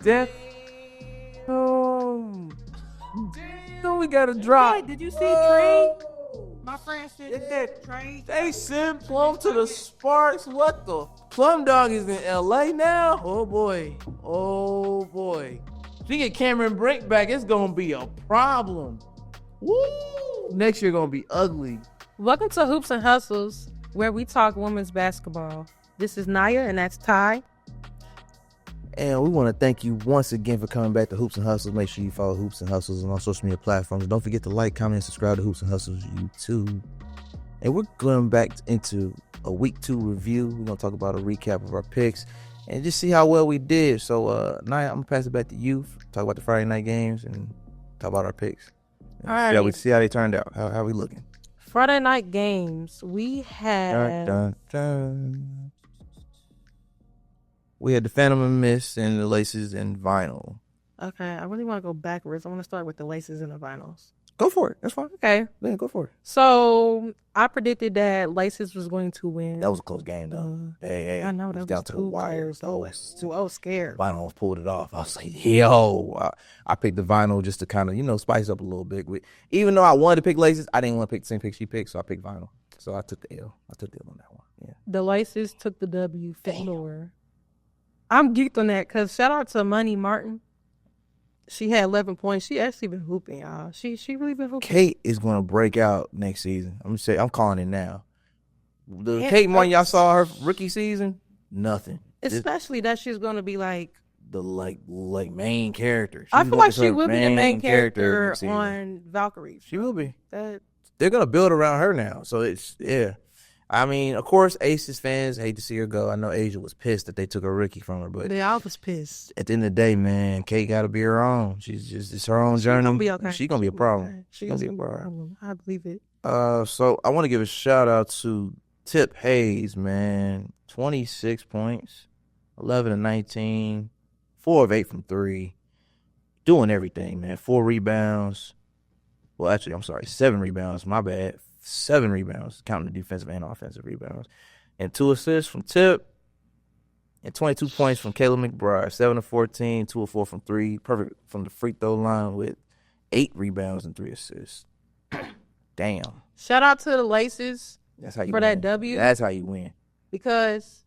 Damn. Oh, we got a drop. Hey, did you see Trey? My friend said that Trey. They sent Plum to the Sparks. What the? Plum Dog is in LA now. Oh boy. Oh boy. If we get Cameron Brink back, it's gonna be a problem. Woo! Next year gonna be ugly. Welcome to Hoops and Hustles, where we talk women's basketball. This is Nia, and that's Ty. And we want to thank you once again for coming back to Hoops and Hustles. Make sure you follow Hoops and Hustles on all social media platforms. Don't forget to like, comment, and subscribe to Hoops and Hustles YouTube. And we're going back into a week 2 review. We're going to talk about a recap of our picks and just see how well we did. So, Nia, I'm going to pass it back to you. Talk about the Friday night games and talk about our picks. All right. Yeah, we see how they turned out. How we looking? Friday night games. We had... Dun, dun, dun. We had the Phantom and Mist and the Laces and Vinyl. Okay, I really want to go backwards. I want to start with the Laces and the Vinyls. Go for it. That's fine. Okay. Yeah, go for it. So, I predicted that Laces was going to win. That was a close game, though. Hey, I know, that was down to the wire. I was scared. Vinyl almost pulled it off. I was like, yo. I picked the Vinyl just to kind of, spice up a little bit. Even though I wanted to pick Laces, I didn't want to pick the same pick she picked, so I picked Vinyl. So I took the L. on that one. Yeah. The Laces took the W. Lord. I'm geeked on that because shout out to Money Martin. She had 11 points. She actually been hooping, y'all. She really been hooping. Kate is going to break out next season. I'm calling it now. The Kate Martin y'all saw her rookie season, nothing. Especially that she's going to be like the main character. I feel like she will be the main character on Valkyrie. She will be. They're going to build around her now. So it's, yeah. I mean, of course, Aces fans hate to see her go. I know Asia was pissed that they took a rookie from her, but I was pissed. At the end of the day, man, Kate got to be her own. It's her own journey. Gonna be okay. She's gonna be a problem. Okay. She's gonna be a problem. I believe it. So I want to give a shout out to Tip Hayes, man. 26 points, 11 of 19, 4 of 8 from 3, doing everything, man. 4 rebounds. Well, actually, I'm sorry, 7 rebounds. My bad. 7 rebounds, counting the defensive and offensive rebounds. And 2 assists from Tip. And 22 points from Kayla McBride. 7 of 14, 2 of 4 from 3. Perfect from the free throw line with 8 rebounds and 3 assists. Damn. Shout out to the Laces That's how you for win. that W. That's how you win. Because,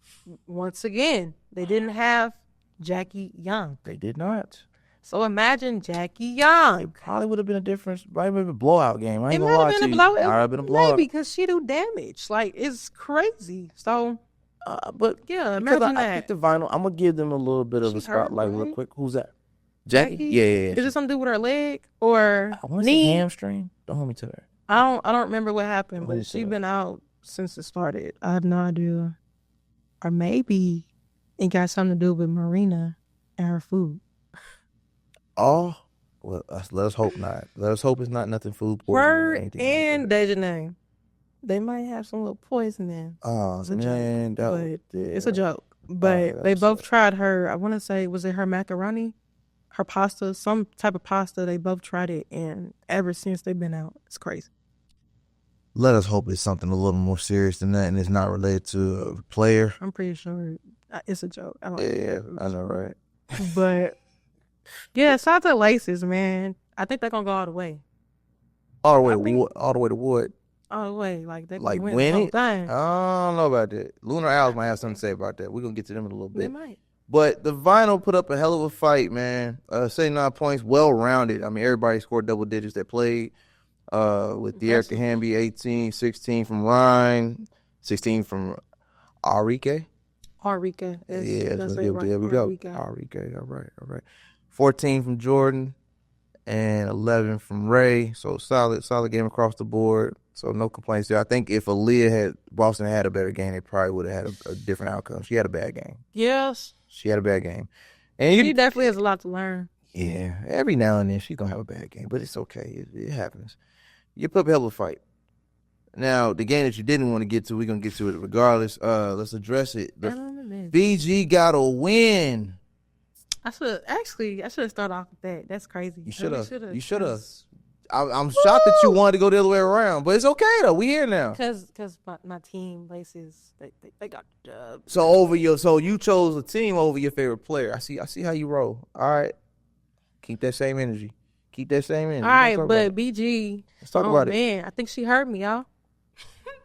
once again, they didn't have Jackie Young. They did not. So imagine Jackie Young. It probably would have been a difference. Might have been a blowout game. I ain't It gonna might lie have to been you. a blowout. Might have been a blowout. Maybe because she do damage. Like, it's crazy. So, But yeah, imagine I that. picked the Vinyl. I'm gonna give them a little bit of She's a spotlight hurt, real right? quick. Who's that? Jackie? Yeah. Is it something to do with her leg or I want to say knee? hamstring. Don't hold me to that. I don't remember what happened, What but is she's it? been out since it started. I have no idea. Or maybe it got something to do with Marina and her food. Oh, well, let us hope not. Let us hope it's not nothing food poisoning. or Word anything and like that. Dejanay. They might have some little poison in. Oh, It's a man. joke, it's a joke. But yeah, they that's both sad. tried her, I want to say, was it her macaroni? Her pasta, some type of pasta. They both tried it, and ever since they've been out, it's crazy. Let us hope it's something a little more serious than that and it's not related to a player. I'm pretty sure it's a joke. I don't Yeah, I know, right? But, yeah, shout out to Laces, man. I think they're going to go all the way. All the way I to think- what? All the way to what? All the way. Like, they Like win win the whole it? thing. I don't know about that. Lunar Owls might have something to say about that. We're going to get to them in a little They bit. might. But the Vinyl put up a hell of a fight, man. 79 points, well-rounded. I mean, everybody scored double digits that played. With De'Erica Hamby, 18, 16 from Ryan, 16 from Arike. Arika. There we go. Arike, all right. 14 from Jordan and 11 from Ray. So solid game across the board. So no complaints there. I think if Boston had a better game, they probably would have had a different outcome. She had a bad game. Yes. She had a bad game. And She definitely has a lot to learn. yeah, every now and then she's going to have a bad game, but it's okay. It happens. You put up a hell of a fight. Now, the game that you didn't want to get to, we're going to get to it regardless. Let's address it. The BG got a win. I should have started off with that. That's crazy. You should have. I'm shocked that you wanted to go the other way around, but it's okay though. We here now. Cause my team Laces they got the dub. So you chose a team over your favorite player. I see how you roll. All right, keep that same energy. All right, but BG. Let's talk about it. Man, I think she heard me, y'all.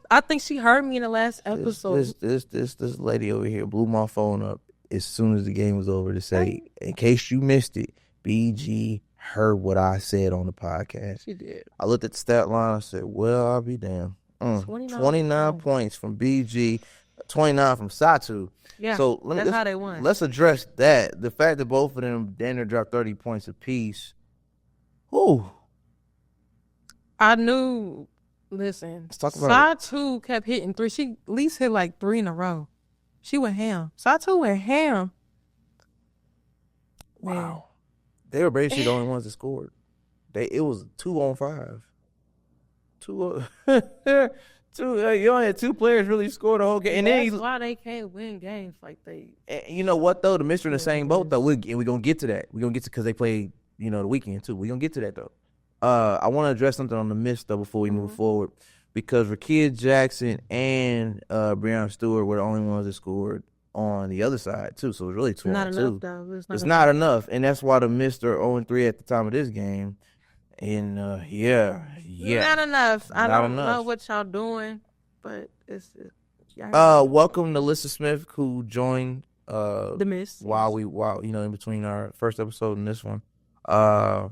I think she heard me in the last episode. This lady over here blew my phone up as soon as the game was over to say, in case you missed it, BG heard what I said on the podcast. She did. I looked at the stat line. I said, well, I'll be damned. 29 points from BG, 29 from Satu. Yeah, so that's how they won. Let's address that. The fact that both of them damn near dropped 30 points apiece. Ooh. I knew. Listen, let's talk about Satu kept hitting three. She at least hit like 3 in a row. She went ham. Satu went ham. Wow. Man. They were basically the only ones that scored. It was 2-on-5. You only had 2 players really scored the whole game. And that's why they can't win games like they. You know what though? The Mr. in the same boat though. We're gonna get to that. We're gonna get to because they played the weekend too. We're gonna get to that though. I want to address something on the miss though before we move forward, because Rakia Jackson and Breonna Stewart were the only ones that scored on the other side too. So it was really 2-on-2. Not enough though. It's not enough, and that's why the Mist are 0-3 at the time of this game. And yeah, not enough. I don't know what y'all doing, but it's welcome to Alyssa Smith, who joined the Mist while in between our first episode and this one. 5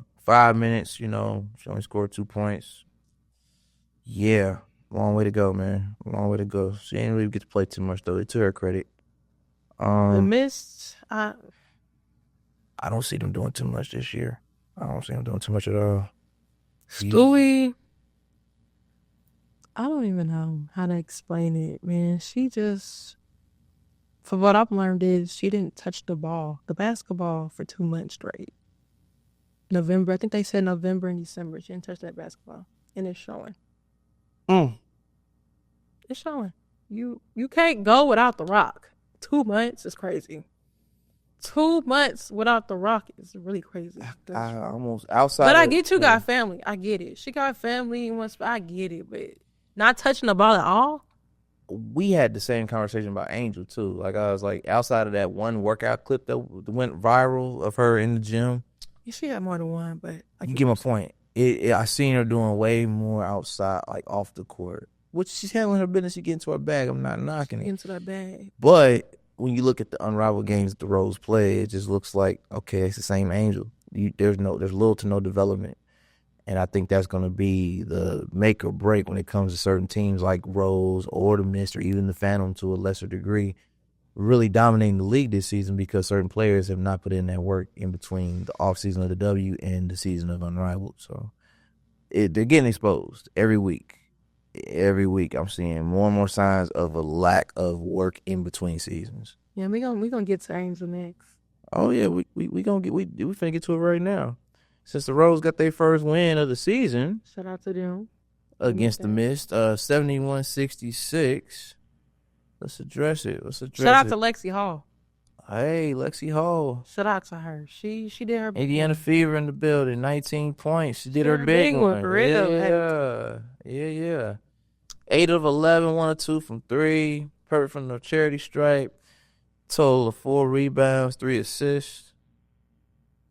minutes, she only scored 2 points. Yeah, long way to go, man. Long way to go. She didn't really get to play too much though. To her credit. The Mist, I don't see them doing too much this year. I don't see them doing too much at all. Stewie, I don't even know how to explain it, man. She just, for what I've learned is she didn't touch the basketball for 2 months straight. November, I think they said November and December. She didn't touch that basketball, and it's showing. It's showing. You can't go without the rock. 2 months is crazy. 2 months without the rock is really crazy. I almost outside. But I get you got family. I get it. She got family. I get it. But not touching the ball at all. We had the same conversation about Angel too. Like I was like, outside of that one workout clip that went viral of her in the gym. Yeah, she had more than one, but you get my point. I seen her doing way more outside, like off the court, which she's handling her business. She get into her bag. I'm not knocking it. Into that bag. But when you look at the Unrivaled games that the Rose play, it just looks like, okay, it's the same Angel. There's little to no development, and I think that's going to be the make or break when it comes to certain teams like Rose or the Mist or even the Phantom to a lesser degree, really dominating the league this season because certain players have not put in that work in between the offseason of the W and the season of Unrivaled. So they're getting exposed every week. Every week I'm seeing more and more signs of a lack of work in between seasons. Yeah, we gonna get to Angel next. Oh yeah, we finna get to it right now. Since the Rose got their first win of the season. Shout out to them. Against the Mist, 71-66. Let's address it. Shout out to Lexi Hall. Hey, Lexi Hall. Shout out to her. She did her Indiana Fever in the building, 19 points. She did her big one. For real. Yeah. 8 of 11, 1 or 2 from 3. Perfect from the charity stripe. Total of 4 rebounds, 3 assists.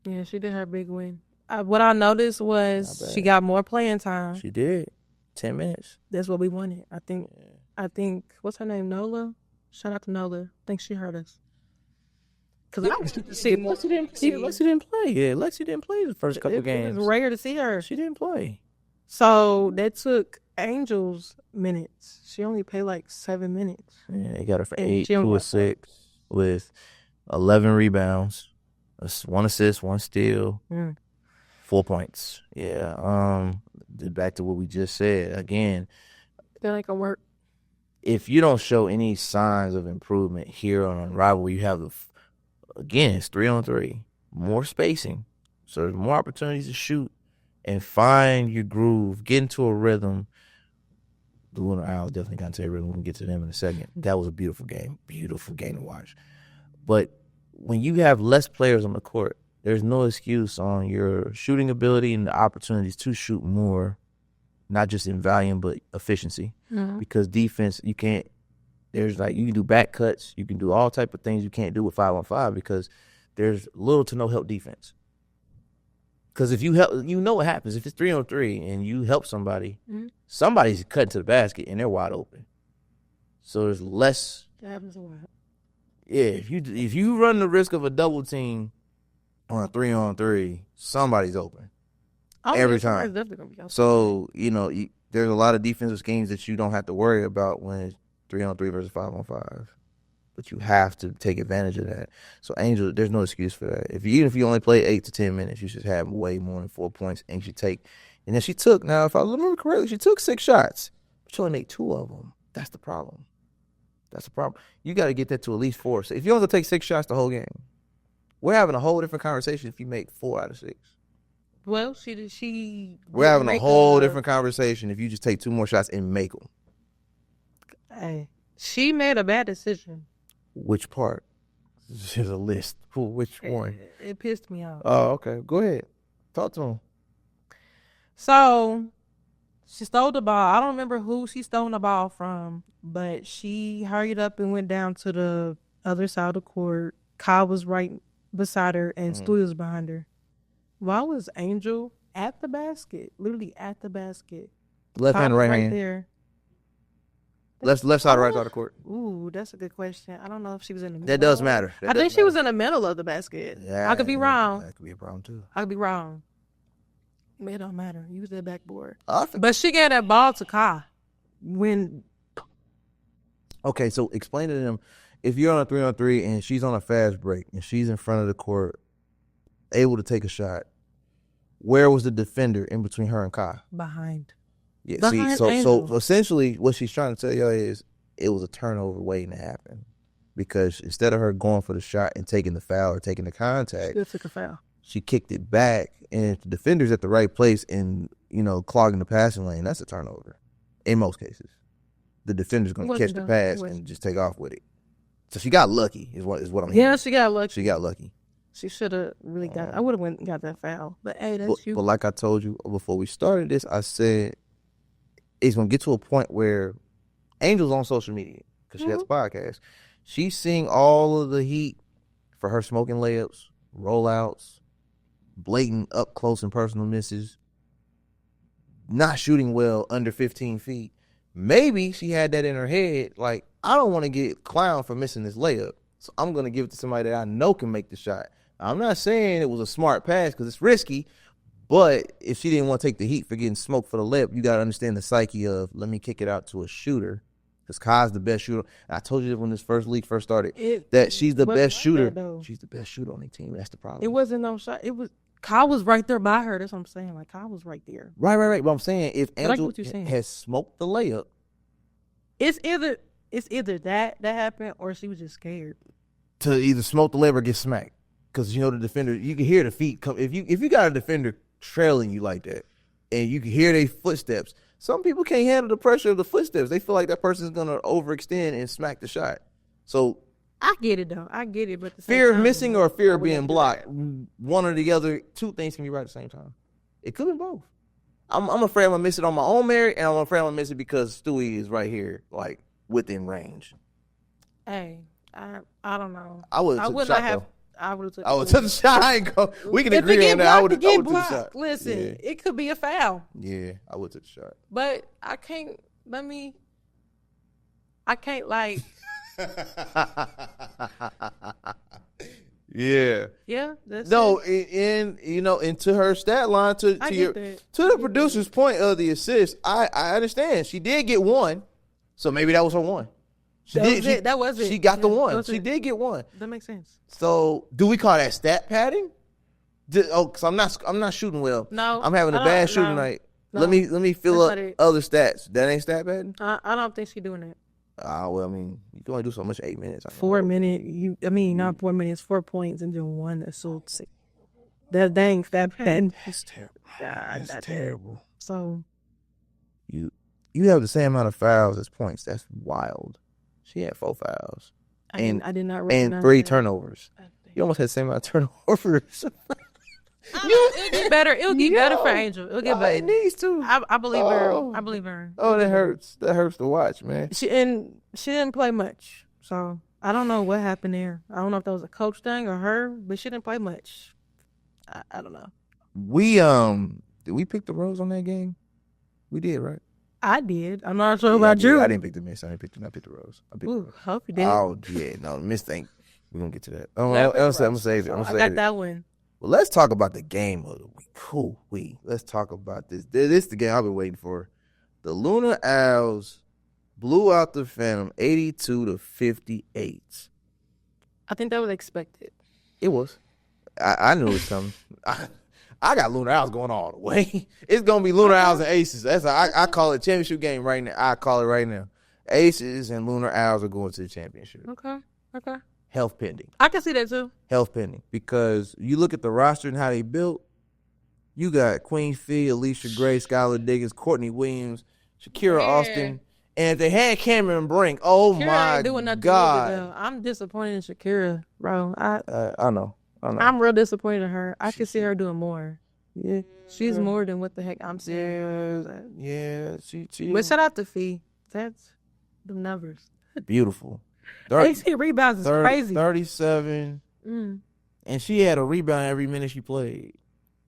Yeah, she did her big win. What I noticed was she got more playing time. She did. 10 minutes. That's what we wanted. I think, what's her name, Nola? Shout out to Nola. I think she heard us. Because Lexi didn't play. Yeah, Lexi didn't play the first couple games. It was rare to see her. She didn't play. So that took Angel's minutes. She only played like 7 minutes. Yeah, they got her for 8, 2 or 6 with 11 rebounds, 1 assist, 1 steal, 4 points. Yeah. Back to what we just said again. That ain't gonna work. If you don't show any signs of improvement here on Unrivaled, you have again, it's 3-on-3, more spacing, so there's more opportunities to shoot and find your groove, get into a rhythm. I'll definitely got into a rhythm when we get to them in a second. That was a beautiful game to watch. But when you have less players on the court, there's no excuse on your shooting ability and the opportunities to shoot more, not just in volume but efficiency. Mm-hmm. Because defense, you can't. There's like you can do back cuts, you can do all type of things you can't do with 5-on-5 because there's little to no help defense. Because if you help, you know what happens if it's 3-on-3 and you help somebody, somebody's cutting to the basket and they're wide open. So there's less. That happens a lot. Yeah, if you run the risk of a double team on a 3-on-3, somebody's open every time. So there's a lot of defensive schemes that you don't have to worry about when it's 3-on-3 versus 5-on-5. But you have to take advantage of that. So Angel, there's no excuse for that. Even if you only play 8 to 10 minutes, you should have way more than 4 points. And then she took. Now, if I remember correctly, she took 6 shots, but she only made 2 of them. That's the problem. You got to get that to at least 4. So if you only take 6 shots the whole game, we're having a whole different conversation if you make 4 out of 6. Well, she. We're having a whole different conversation if you just take 2 more shots and make them. Hey, she made a bad decision. Which part? There's a list. Which one? It pissed me off. Oh, okay. Go ahead. Talk to him. So, she stole the ball. I don't remember who she stole the ball from, but she hurried up and went down to the other side of the court. Kyle was right beside her, and Stewie was behind her. Why was Angel at the basket? Literally at the basket. Left hand or right hand? There. Left side or right side of the court? Ooh, that's a good question. I don't know if she was in the middle. That does matter. I think she was in the middle of the basket. Yeah, I could be wrong. That could be a problem too. I could be wrong. It don't matter. Use that backboard. Awesome. But she gave that ball to Kai. Okay, so explain to them, if you're on a 3-on-3 and she's on a fast break and she's in front of the court, able to take a shot, where was the defender in between her and Kai? Behind. Yeah, so essentially what she's trying to tell y'all is it was a turnover waiting to happen. Because instead of her going for the shot and taking the foul or taking the contact, still took a foul. She kicked it back, and if the defender's at the right place and, clogging the passing lane, that's a turnover. In most cases. The defender's going to catch the pass and just take off with it. So she got lucky is what I'm hearing. Yeah, she got lucky. She got lucky. She should have really I would have went and got that foul. But hey, that's you. But like I told you before we started this, I said it's going to get to a point where Angel's on social media because she has a podcast. She's seeing all of the heat for her smoking layups, rollouts, blatant up close and personal misses, not shooting well under 15 feet. Maybe she had that in her head, like, I don't want to get clowned for missing this layup, so I'm going to give it to somebody that I know can make the shot. I'm not saying it was a smart pass because it's risky, but if she didn't want to take the heat for getting smoked for the layup, you got to understand the psyche of, let me kick it out to a shooter. Because Kai's the best shooter. And I told you when this league first started that she's the best shooter. She's the best shooter on the team. That's the problem. It wasn't no shot. It was Kai was right there by her. That's what I'm saying. Like Kai was right there. Right. But I'm saying if Angel has smoked the layup, it's either that happened or she was just scared to either smoke the layup or get smacked. Because the defender, you can hear the feet come. If you got a defender trailing you like that, and you can hear their footsteps. Some people can't handle the pressure of the footsteps. They feel like that person's going to overextend and smack the shot. So I get it, though. I get it. But fear of missing or fear of being blocked, one or the other, two things can be right at the same time. It could be both. I'm afraid I'm going to miss it on my own merit, and I'm afraid I'm going to miss it because Stewie is right here, like, within range. Hey, I don't know. I would have took the shot. I ain't go. We can agree on that. I would have took the shot. Listen, it could be a foul. Yeah, I would have took the shot. But I can't. Like. Yeah. Yeah. That's no, it. and to her stat line, to the producer's point of the assist, I understand. She did get one, so maybe that was her one. That was it. She got the one. She did get one. That makes sense. So, do we call that stat padding? Because I'm not shooting well. No, I'm having a bad shooting night. No, let me fill up other stats. That ain't stat padding. I don't think she's doing that. Well, I mean, you can only do so much. 8 minutes. 4 minutes. Not 4 minutes. 4 points and then one assault. That dang stat padding. That's terrible. That's terrible. So, you have the same amount of fouls as points. That's wild. She had 4 fouls. I did not recognize and 3 turnovers. You almost had the same amount of turnovers. It'll get better. It'll get better for Angel. It'll get better. It needs to. I believe her. I believe her. Oh, that hurts. That hurts to watch, man. She didn't play much, so I don't know what happened there. I don't know if that was a coach thing or her, but she didn't play much. I don't know. We did we pick the Rose on that game? We did, right? I did. I'm not sure about you. I didn't pick the Miss. I didn't pick the Rose. Hope you did. Oh yeah, no, the Miss thing. We're gonna get to that. I'm gonna save it. I got that one. Well, let's talk about the game of the week. Let's talk about this. This is the game I've been waiting for. The Lunar Owls blew out the Phantom 82-58. I think that was expected. It was. I knew it was coming. I got Lunar Owls going all the way. It's gonna be Lunar Owls and Aces. That's I call it championship game right now. I call it right now. Aces and Lunar Owls are going to the championship. Okay. Health pending. I can see that too. Health pending. Because you look at the roster and how they built, you got Queen Fee, Alicia Gray, Skylar Diggins, Courtney Williams, Shakira Austin, and if they had Cameron Brink, oh Shakira my ain't doing nothing God. with it, though. I'm disappointed in Shakira, bro. I know. I'm real disappointed in her. I can see her doing more. Yeah. She's more than what the heck I'm saying. Yeah. She But shout out to Fee. That's the numbers. beautiful. 18 rebounds is crazy. 37. And she had a rebound every minute she played.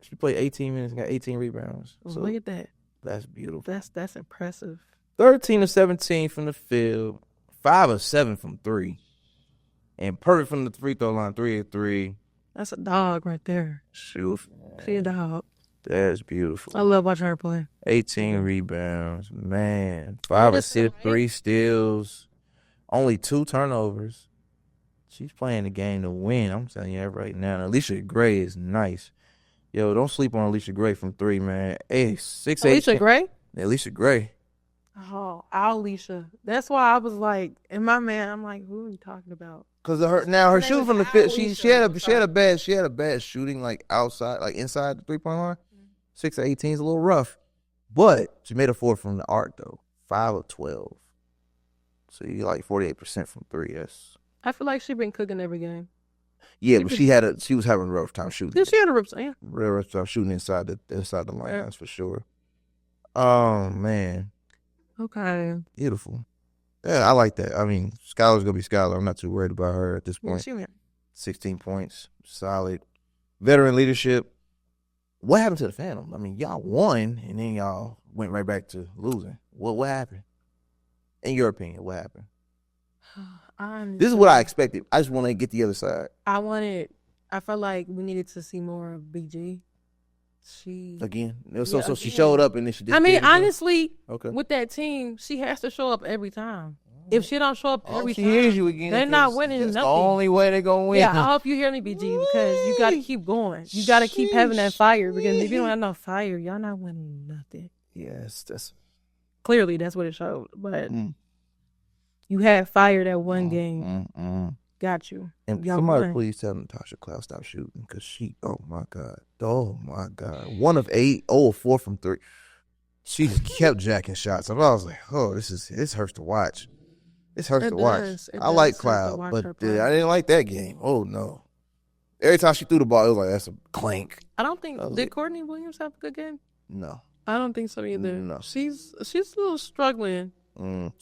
She played 18 minutes and got 18 rebounds. So look at that. That's beautiful. That's impressive. 13 of 17 from the field, 5 of 7 from 3. And perfect from the free throw line, 3 of 3. That's a dog right there. Shoot. She a dog. That's beautiful. I love watching her play. 18 rebounds. Man. 5 assists, 3 steals. Only 2 turnovers. She's playing the game to win. I'm telling you that right now. And Alicia Gray is nice. Yo, don't sleep on Alicia Gray from 3, man. Hey, 6'8". Alicia Gray? Alicia Gray. Oh, Alicia. That's why I was like, in my man, I'm like, who are you talking about? Because her shooting from the fit, she had a bad shooting like outside, like inside the 3-point line. 6 of 18 is a little rough, but she made a 4 from the arc though. 5 of 12. So you like 48% from 3. Yes. I feel like she's been cooking every game. Yeah, but she was having a rough time shooting. Yeah, she had a rough time. Real rough time shooting inside the line. Yeah. That's for sure. Oh man. Okay. Beautiful. Yeah, I like that. I mean, Skylar's gonna be Skylar. I'm not too worried about her at this point. Yeah, 16 points, solid. Veteran leadership. What happened to the Phantom? I mean, y'all won, and then y'all went right back to losing. What happened? In your opinion, what happened? This is what I expected. I just want to get the other side. I felt like we needed to see more of BG. Again? So she showed up and then she did. I mean, honestly, with that team, she has to show up every time. If she don't show up every time, hears you again, they're not winning that's nothing. The only way they're going to win. Yeah, I hope you hear me, BG, because you got to keep going. You got to keep having that fire, because if you don't have no fire, y'all not winning nothing. Yes, that's... Clearly, that's what it showed. But you had fire that one game. Got you. And somebody please tell Natasha Cloud stop shooting, because she, oh my God. 1 of 8, 0 of 4 from 3. She just kept jacking shots. I was like, oh, this hurts to watch. This hurts to watch. I like Cloud, but I didn't like that game. Oh no! Every time she threw the ball, it was like that's a clank. I don't think did Courtney Williams have a good game? No, I don't think so either. No, she's a little struggling. Submit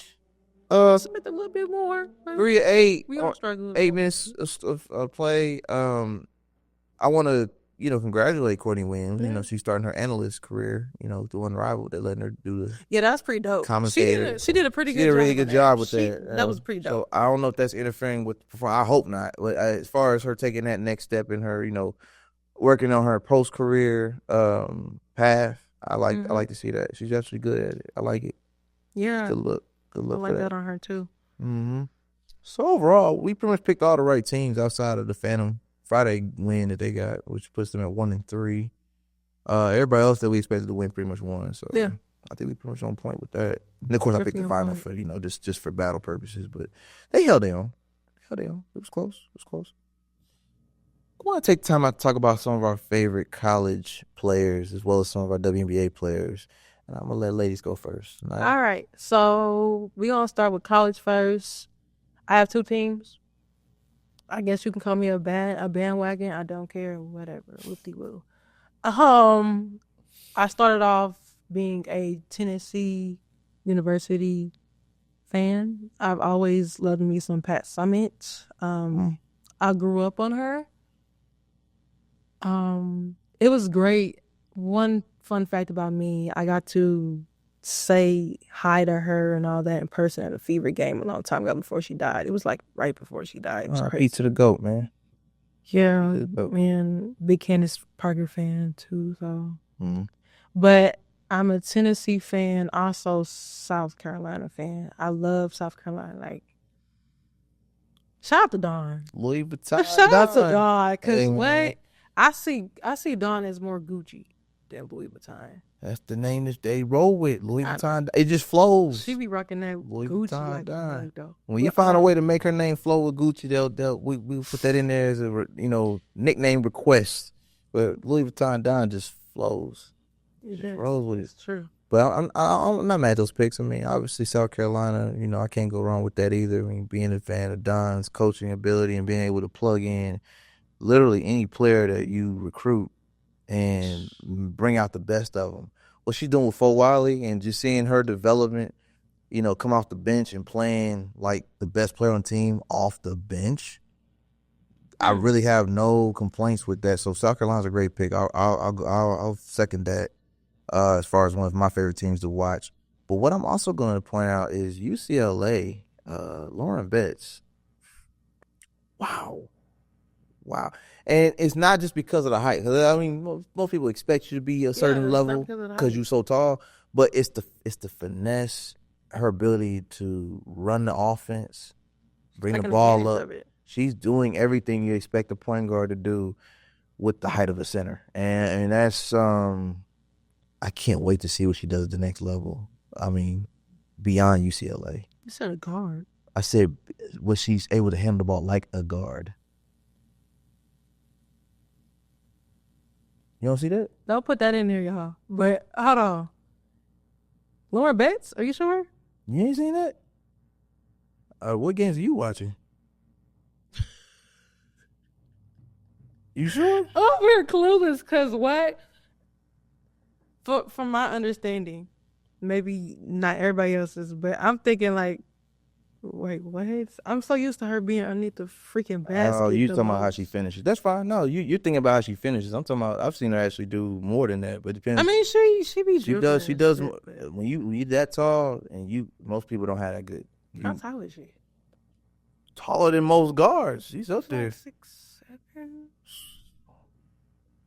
a little bit more. 3 of 8. We all struggle. 8 minutes of play. I want to congratulate Courtney Williams. Yeah. She's starting her analyst career. Through Unrivaled. They're letting her do the that's pretty dope. Commentator. She did a pretty good. She did a really good job with that. That was pretty dope. So I don't know if that's interfering with. I hope not. But as far as her taking that next step in her, working on her post career path, I like to see that. She's actually good at it. I like it. Yeah. Good look. I like that on her too. Mm-hmm. So overall, we pretty much picked all the right teams outside of the Phantom Friday win that they got, which puts them at 1-3. Everybody else that we expected to win pretty much won. So yeah, I think we pretty much on point with that. And of course, I picked the final for just for battle purposes, but they held their own. It was close. I want to take time out to talk about some of our favorite college players as well as some of our WNBA players. And I'm going to let ladies go first. All right. So we're going to start with college first. I have 2 teams. I guess you can call me a bandwagon. I don't care. Whatever. Whoop-de-woo. I started off being a Tennessee University fan. I've always loved me some Pat Summitt. I grew up on her. It was great. One fun fact about me, I got to say hi to her and all that in person at a Fever game a long time ago before she died. It was like right before she died. It was crazy. Peace to the GOAT, man. Yeah, man, big Candace Parker fan too. So, Mhm. but I'm a Tennessee fan, also South Carolina fan. I love South Carolina. Like, shout out to Dawn. Louis Vuitton. Shout out to Dawn, because Hey, man. what I see Dawn as more Gucci than Louis Vuitton. That's the name that they roll with. Louis Vuitton. It just flows. She be rocking that Louis Gucci Vuitton like Dawn. though. When you find a way to make her name flow with Gucci, we'll put that in there as a nickname request. But Louis Vuitton Don just flows. It rolls with it. It's true. But I'm not mad at those picks. I mean, obviously South Carolina, I can't go wrong with that either. I mean, being a fan of Don's coaching ability and being able to plug in literally any player that you recruit and bring out the best of them. What she's doing with Fo Wiley and just seeing her development, come off the bench and playing like the best player on the team off the bench. I really have no complaints with that. So South Carolina's a great pick. I'll second that as far as one of my favorite teams to watch. But what I'm also going to point out is UCLA, Lauren Betts. Wow. And it's not just because of the height. I mean, most people expect you to be a certain level because you're so tall. But it's the finesse, her ability to run the offense, bring the ball up. She's doing everything you expect a point guard to do with the height of a center. And that's I can't wait to see what she does at the next level. I mean, beyond UCLA. You said a guard. I said what she's able to handle the ball like a guard. You don't see that? Don't put that in there, y'all. But hold on. Lauren Betts, are you sure? You ain't seen that? What games are you watching? You sure? Oh, we're clueless because what? From my understanding, maybe not everybody else's, but I'm thinking like, wait, what? I'm so used to her being underneath the freaking basket. Oh, you talking about how she finishes? That's fine. No, you're thinking about how she finishes. I'm talking about I've seen her actually do more than that, but it depends. I mean, she be dribbling. She does. When you that tall and most people don't have that good. How tall is she? Taller than most guards. She's up there. 6'7".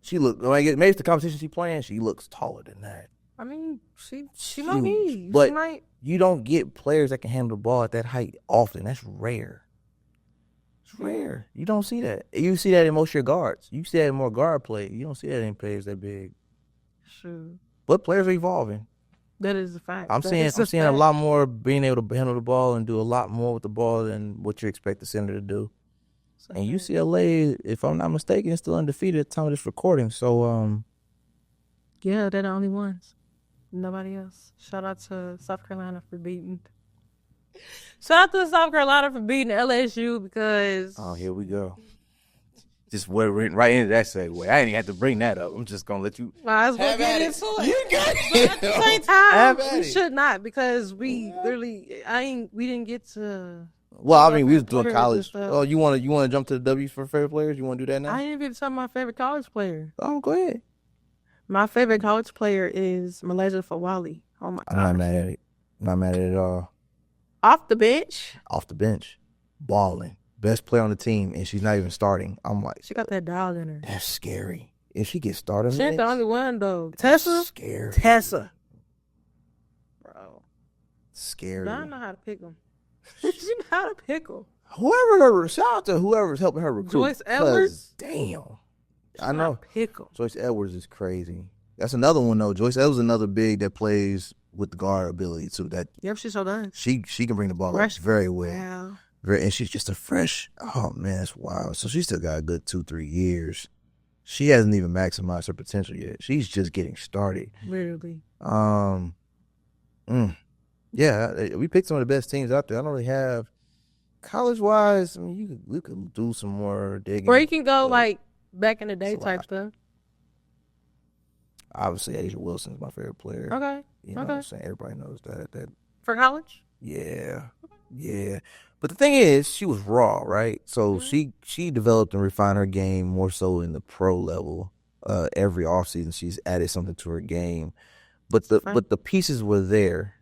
She look maybe it's the competition she playing. She looks taller than that. I mean, she might be, but you don't get players that can handle the ball at that height often. That's rare. It's rare. You don't see that. You see that in most of your guards. You see that in more guard play. You don't see that in players that big. Sure. But players are evolving. That is a fact. I'm seeing a lot more being able to handle the ball and do a lot more with the ball than what you expect the center to do. And UCLA, if I'm not mistaken, is still undefeated at the time of this recording. So, yeah, they're the only ones. Nobody else. Shout out to South Carolina for beating. Shout out to South Carolina for beating LSU because. Oh, here we go. Just went right into that segue. I ain't even have to bring that up. I'm just gonna let you. Might as well get into it. You got it. But at the same time, we should not because we literally, we didn't get to. Well, I mean, we was doing college. Oh, you want to jump to the W's for favorite players? You want to do that now? I didn't even tell my favorite college player. Oh, go ahead. My favorite college player is Malaysia Fawali. Oh my god! I'm not mad at it. Not mad at it at all. Off the bench. Off the bench, balling, best player on the team, and she's not even starting. I'm like, she got that dial in her. That's scary. If she gets started, she ain't the only one though. Tessa, scary. Tessa, bro, scary. I don't know how to pick them. She know how to pick them. Shout out to whoever's helping her recruit. Joyce Edwards. Damn. I know. Pick them. Joyce Edwards is crazy. That's another one though. Joyce Edwards is another big that plays with the guard ability too. That yep, she's so done. She can bring the ball up very well. Yeah. And she's just a fresh. Oh man, that's wild. So she still got a good 2-3 years. She hasn't even maximized her potential yet. She's just getting started. Literally. Yeah, we picked some of the best teams out there. I don't really have college-wise, I mean, you could do some more digging. Or you can go like back in the day type stuff. Obviously, Asia Wilson's my favorite player. Okay. You know what I'm saying? Everybody knows that. For college? Yeah. Yeah. But the thing is, she was raw, right? So she developed and refined her game more so in the pro level. Every offseason, she's added something to her game. But the pieces were there,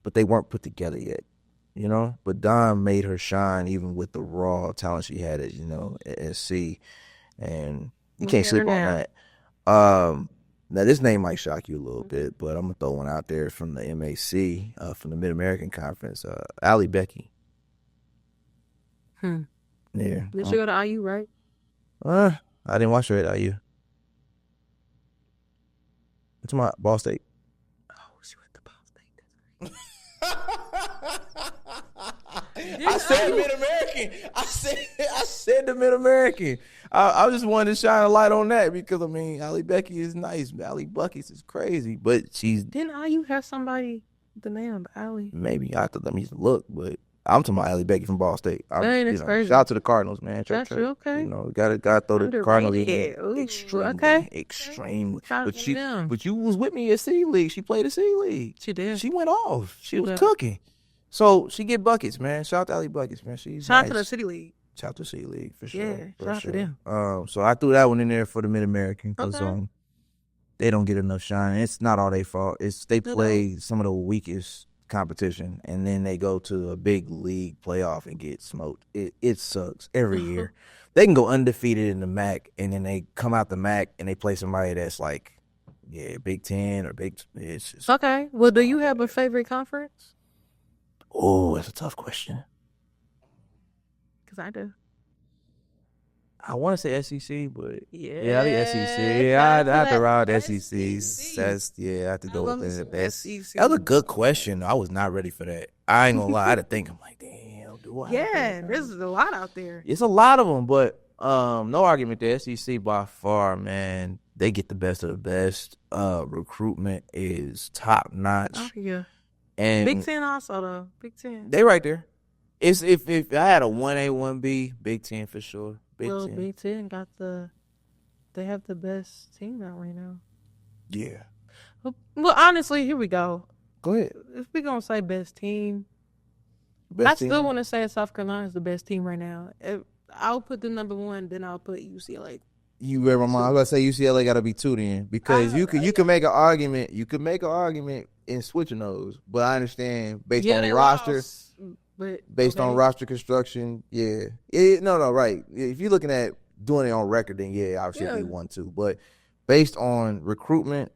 but they weren't put together yet. You know? But Don made her shine even with the raw talent she had at, at SC. And you can't sleep on that. Now, this name might shock you a little bit, but I'm going to throw one out there from the MAC, from the Mid-American Conference. Allie Becky. Yeah. Did she go to IU, right? I didn't watch her at IU. It's my Ball State. Oh, she went to Ball State. I said Mid-American. I said the Mid-American. I just wanted to shine a light on that because, I mean, Allie Becky is nice. Allie Buckets is crazy, but she's... Didn't IU have somebody with the name Allie? Maybe. I have to let me look, but I'm talking about Allie Becky from Ball State. That's crazy. Shout out to the Cardinals, man. That's okay. Gotta throw the Cardinals in. Extremely. But you was with me at City League. She played at City League. She did. She went off. She was cooking. So she get buckets, man. Shout out to Allie Buckets, man. Shout out to the City League. Shout out to City League for sure. Yeah, shout out to them. So I threw that one in there for the Mid-American because they don't get enough shine. It's not all their fault. They play some of the weakest competition, and then they go to a big league playoff and get smoked. It sucks every year. They can go undefeated in the MAC, and then they come out the MAC and they play somebody that's like, Big Ten or Big. It's just, okay. Well, do you have a favorite conference? Oh, that's a tough question. Because I do. I want to say SEC, but yeah, I think SEC. Yeah, I have to ride SEC. I have to go with the SEC. That was a good question. I was not ready for that. I ain't gonna lie. I had to think. I'm like, damn, do I? Yeah, there's a lot out there. It's a lot of them, but no argument. The SEC by far, man, they get the best of the best. Recruitment is top notch. Oh yeah. And Big Ten also though. Big Ten. They right there. It's if I had a 1A, 1B, Big Ten for sure. Big Ten got they have the best team out right now. Yeah. Well, honestly, here we go. Go ahead. If we're gonna say best team, I still want to say South Carolina is the best team right now. I'll put them number one, then I'll put UCLA. You read my mind. I was gonna say UCLA got to be two then because you could make an argument. You could make an argument in switching those, but I understand based on the roster. But based on roster construction, right. If you're looking at doing it on record, then obviously it'd be 1-2. But based on recruitment,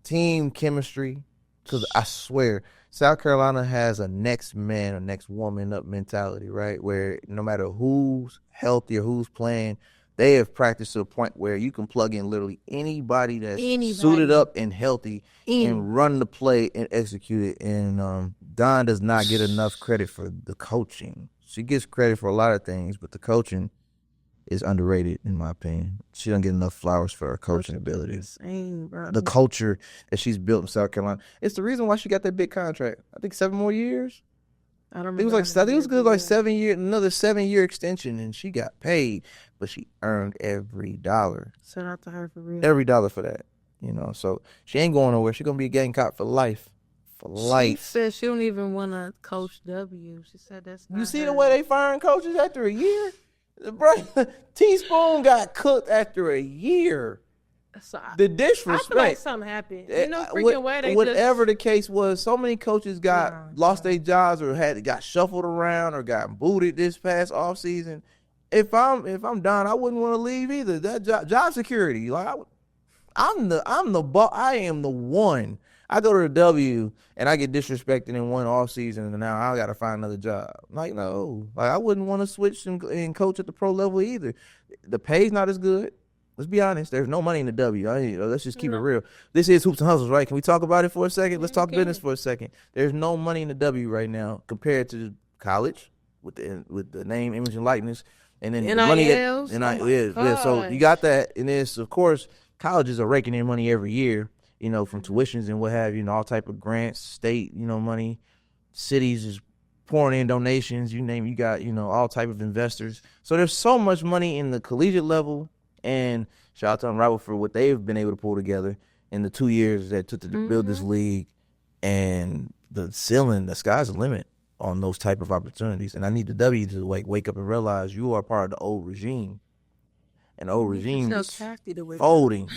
team chemistry, because I swear South Carolina has a next man or next woman up mentality, right? Where no matter who's healthy or who's playing, they have practiced to a point where you can plug in literally anybody that's suited up and healthy and run the play and execute it. And Dawn does not get enough credit for the coaching. She gets credit for a lot of things, but the coaching is underrated in my opinion. She doesn't get enough flowers for her coaching abilities. The culture that she's built in South Carolina. It's the reason why she got that big contract. I think 7 more years. I don't remember. It was good, like 7 years, another 7-year extension, and she got paid, but she earned every dollar. Shout out to her for real. Every dollar for that, So she ain't going nowhere. She's gonna be a Gamecock for life. For life. She said she don't even want to coach W. She said that's not You see her. the way they firing coaches after a year? Bro, Teaspoon got cooked after a year. So the disrespect. I feel like something happened. Whatever the case was, so many coaches lost their jobs or got shuffled around or got booted this past offseason. If I'm Don, I wouldn't want to leave either. That job security, like I am the one. I go to the W and I get disrespected in one offseason and now I got to find another job. Like no, I wouldn't want to switch and coach at the pro level either. The pay's not as good. Let's be honest. There's no money in the W. Let's just keep it real. This is Hoops and Hustles, right? Can we talk about it for a second? Let's talk business for a second. There's no money in the W right now compared to college with the name, image, and likeness, and then the money So you got that, and then of course colleges are raking in money every year. From tuitions and what have you, all type of grants, state, money. Cities is pouring in donations. You got, all type of investors. So there's so much money in the collegiate level, and shout out to Unrivaled for what they've been able to pull together in the 2 years that it took to build this league. And the sky's the limit on those type of opportunities. And I need the W to wake up and realize you are part of the old regime. And the old regime is folding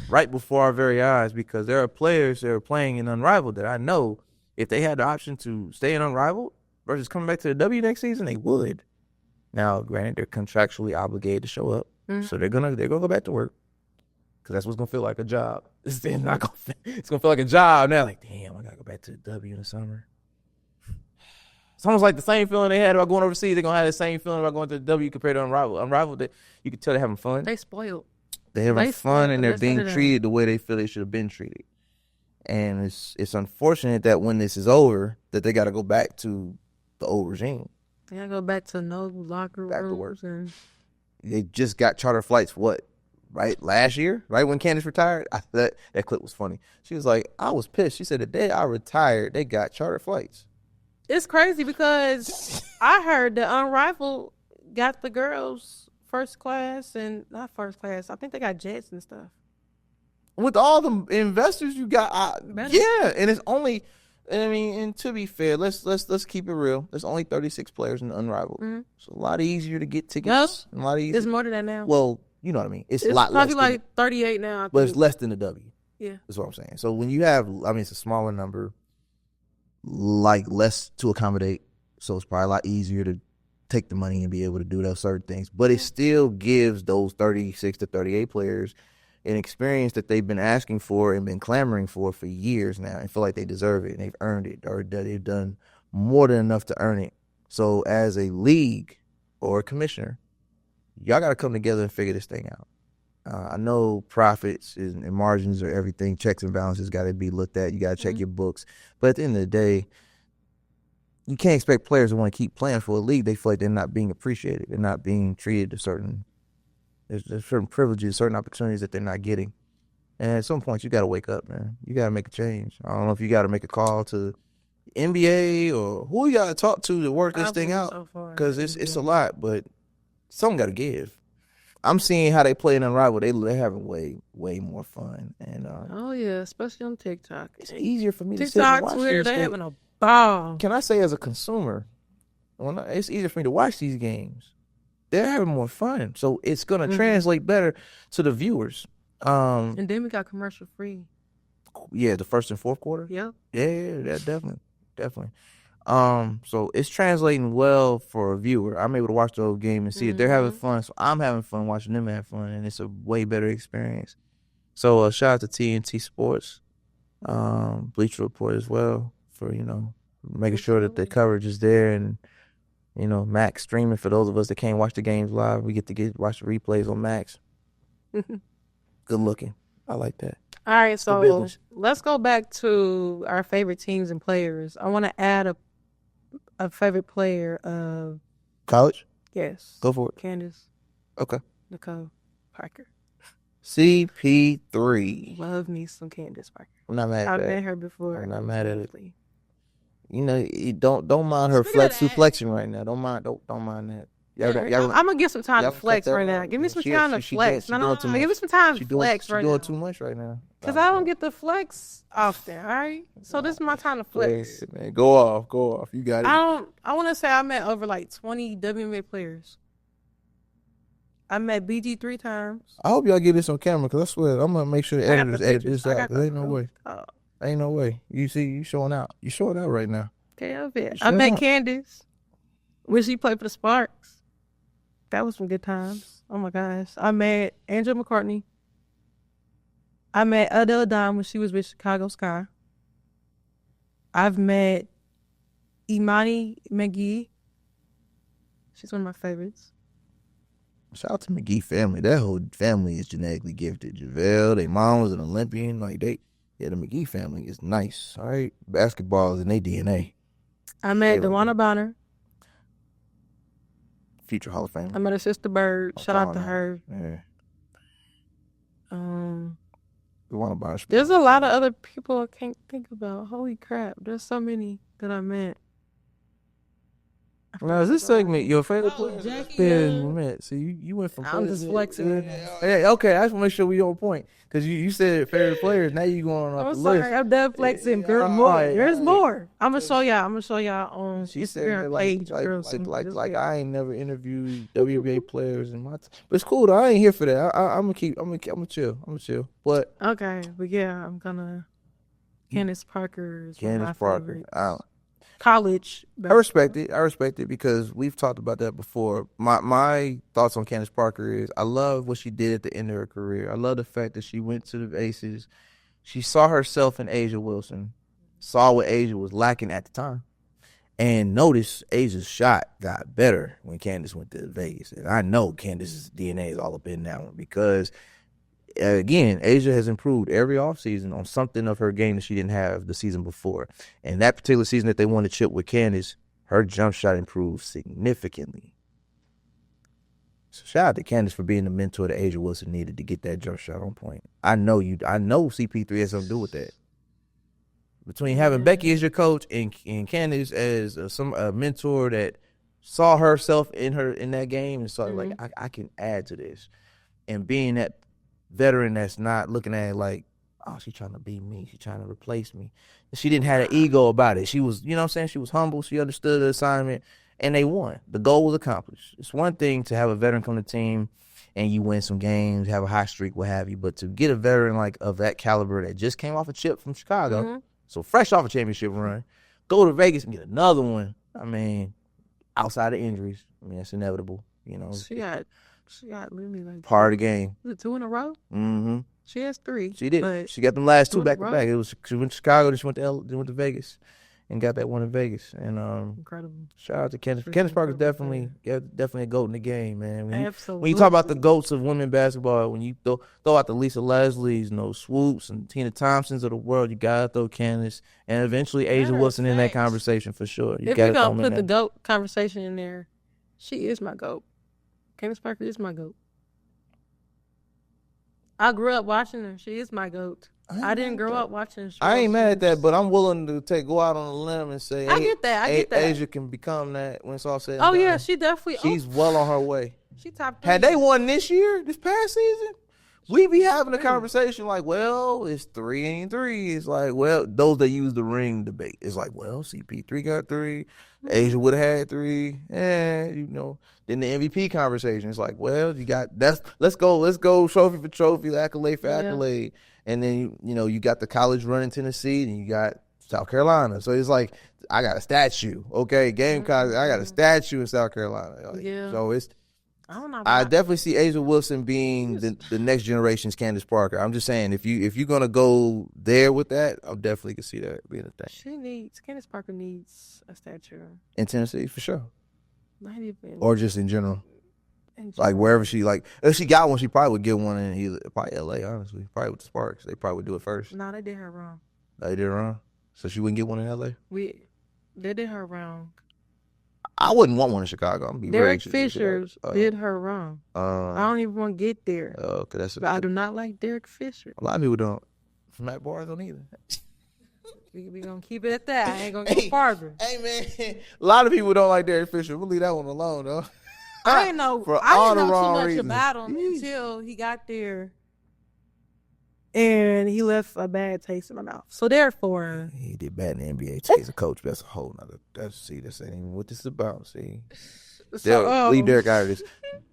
right before our very eyes, because there are players that are playing in Unrivaled that I know if they had the option to stay in Unrivaled versus coming back to the W next season, they would. Now, granted, they're contractually obligated to show up, so they're gonna go back to work, because that's what's gonna feel like a job. It's gonna feel like a job now. Like, damn, I gotta go back to the W in the summer. It's almost like the same feeling they had about going overseas. They're gonna have the same feeling about going to the W compared to Unrivaled. Unrivaled, you can tell they're having fun. They spoiled. They're having fun, and they're being treated the way they feel they should have been treated. And it's unfortunate that when this is over, that they got to go back to the old regime. They got to go back to no locker rooms. Back to work. They just got charter flights, right last year? Right when Candace retired? That clip was funny. She was like, I was pissed. She said the day I retired, they got charter flights. It's crazy because I heard that Unrivaled got the girls first class, and not first class. I think they got jets and stuff. With all the investors you got, yeah, and it's only, and to be fair, let's keep it real. There's only 36 players in Unrivaled. Mm-hmm. It's a lot easier to get tickets. Yep. A lot easier. It's more than that now. Well, you know what I mean. It's a lot less. It's probably like 38 now. But it's less than the W. Yeah, that's what I'm saying. So when you have, it's a smaller number, like less to accommodate. So it's probably a lot easier to take the money and be able to do those certain things. But it still gives those 36 to 38 players an experience that they've been asking for and been clamoring for years now, and feel like they deserve it and they've earned it, or that they've done more than enough to earn it. So as a league or a commissioner, y'all got to come together and figure this thing out. I know profits and margins are everything. Checks and balances got to be looked at. You got to check your books. But at the end of the day, you can't expect players to want to keep playing for a league. They feel like they're not being appreciated. They're not being treated there's certain privileges, certain opportunities that they're not getting. And at some point, you got to wake up, man. You got to make a change. I don't know if you got to make a call to NBA or who you got to talk to work this thing out, because it's a lot, but something got to give. I'm seeing how they play in Unrivaled. They're having way more fun. And oh yeah, especially on TikTok. It's easier for me to sit and watch Twitter, they're having a ball. Can I say, as a consumer, it's easier for me to watch these games. They're having more fun, so it's gonna translate better to the viewers. And then we got commercial free. Yeah, the first and fourth quarter. Yep. Yeah, that definitely. So it's translating well for a viewer. I'm able to watch the whole game and see it. They're having fun, so I'm having fun watching them have fun, and it's a way better experience. So shout out to TNT Sports, Bleacher Report as well, for making sure that the coverage is there, and Max streaming for those of us that can't watch the games live. We get to watch the replays on Max. Good looking. I like that. All right, so let's go back to our favorite teams and players. I want to add a favorite player of college. Yes. Go for it. Candace. Okay. Nicole Parker. CP3. Love me some Candace Parker. I'm not mad at that. I've met her before. I'm not mad at it. You don't mind her flexing right now. Don't mind that. I'm gonna give some time to flex right now. Give me some time to flex. No, give me some time to flex right now. She's doing too much right now. Because I don't get to flex often, all right? So this is my time to flex. Man, go off. You got it. I want to say I met over like 20 WNBA players. I met BG 3 times. I hope y'all get this on camera, because I swear I'm going to make sure the editors edit this out. There ain't no way. Ain't no way. You see, you showing out. You showing out right now. Okay, I met Candace when she played for the Sparks. That was some good times. Oh my gosh. I met Angela McCartney. I met Adele Dime when she was with Chicago Sky. I've met Imani McGee. She's one of my favorites. Shout out to McGee family. That whole family is genetically gifted. JaVale, their mom was an Olympian. The McGee family is nice. All right. Basketball is in their DNA. I met DeWanna Bonner. Future Hall of Fame. I met her sister Bird. Shout out to her. Yeah. There's a lot of other people I can't think about. Holy crap. There's so many that I met. Now, is this segment your favorite Oh, player? Jackie, So you went from I'm players just to- flexing. Hey, okay, I just want to make sure we on point because you said favorite players. Now you going off I'm the sorry, list. I'm done flexing. There's all more. right, There's all right. more. I'm gonna show y'all. On She said that page, girls. like I ain't never interviewed WNBA players in my but it's cool though. I ain't here for that. I'm gonna chill. But Okay, but yeah, I'm gonna. Candace Parker is one of my Candace Parker, favorites. College. I respect it because we've talked about that before. My thoughts on Candace Parker is I love what she did at the end of her career. I love the fact that she went to the Aces. She saw herself in Asia Wilson, saw what Asia was lacking at the time, and noticed Asia's shot got better when Candace went to Vegas. And I know Candace's DNA is all up in that one because, again, Asia has improved every offseason on something of her game that she didn't have the season before. And that particular season that they won the chip with Candace, her jump shot improved significantly. So shout out to Candace for being the mentor that Asia Wilson needed to get that jump shot on point. I know CP3 has something to do with that. Between having Becky as your coach and Candace as a mentor that saw herself in that game and saw like I can add to this, and being that veteran that's not looking at it like, oh, she's trying to beat me, she's trying to replace me. She didn't have an ego about it. She was, you know what I'm saying, she was humble, she understood the assignment, and they won. The goal was accomplished. It's one thing to have a veteran come to the team and you win some games, have a high streak, what have you, but to get a veteran like of that caliber that just came off a chip from Chicago, so fresh off a championship run, go to Vegas and get another one. I mean, outside of injuries, I mean, it's inevitable, you know. She got literally like part of the game. Was it 2 in a row? Mm-hmm. She has 3. She did. But she got them last 2 2 back to back. It was she went to Chicago, then she went to Vegas, and got that one in Vegas. And incredible. Shout out to Candace. Candace Parker's definitely a GOAT in the game, man. Absolutely. When you talk about the GOATs of women basketball, when you throw out the Lisa Leslies, Swoops, and Tina Thompsons of the world, you gotta throw Candace, and eventually Asia Wilson in that conversation for sure. If you're gonna put the GOAT conversation in there, she is my GOAT. Candace Parker is my GOAT. I grew up watching her. She is my GOAT. I didn't grow up watching. I ain't mad at that, but I'm willing to go out on a limb and say, I get that. Asia can become that when it's all said and done. done. Yeah, she definitely. She's well on her way. She top 3. Had they won this past season, we be having a conversation like, well, it's 3-3. It's like, well, those that use the ring debate. It's like, well, CP3 got 3. Asia would have had 3. And, then the MVP conversation. It's like, well, you got let's go trophy for trophy, accolade for accolade. And then, you got the college run in Tennessee and you got South Carolina. So it's like, I got a statue. Okay, Gamecock, I got a statue in South Carolina. So it's, I definitely see Asia Wilson being the next generation's Candace Parker. I'm just saying, if you're gonna go there with that, I definitely can see that being a thing. Candace Parker needs a statue in Tennessee for sure, not even, or just in general. Like wherever if she got one, she probably would get one in probably LA. Honestly, probably with the Sparks, they probably would do it first. No, they did her wrong. They did her wrong, so she wouldn't get one in LA. They did her wrong. I wouldn't want one in Chicago. Derek Fisher did her wrong. I don't even want to get there. But I do not like Derek Fisher. A lot of people don't. Matt Barnes don't either. We gonna keep it at that. I ain't gonna go farther. Hey man, a lot of people don't like Derek Fisher. We'll leave that one alone though. I didn't know too much about him until he got there, and he left a bad taste in my mouth. So therefore, he did bad in the NBA. He's a coach. That's a whole nother. This ain't even what this is about. See, leave Derek out of this.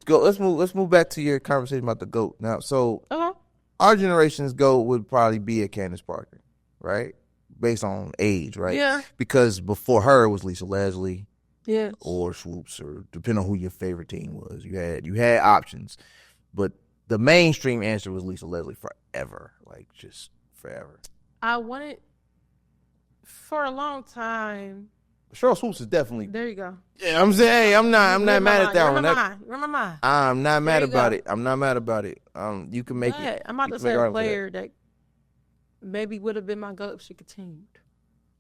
Go. Let's move back to your conversation about the GOAT now. So, our generation's GOAT would probably be a Candace Parker, right? Based on age, right? Yeah. Because before her it was Lisa Leslie. Yes. Or Swoops, or depending on who your favorite team was. You had options. But the mainstream answer was Lisa Leslie forever. Like, just forever. I wanted, for a long time. Cheryl Swoops is definitely. There you go. Yeah, I'm saying, I'm not mad at that one. Remember mine. I'm not mad about it. I'm not mad about it. You can make it. I'm about to say a player that maybe would have been my GOAT if she continued.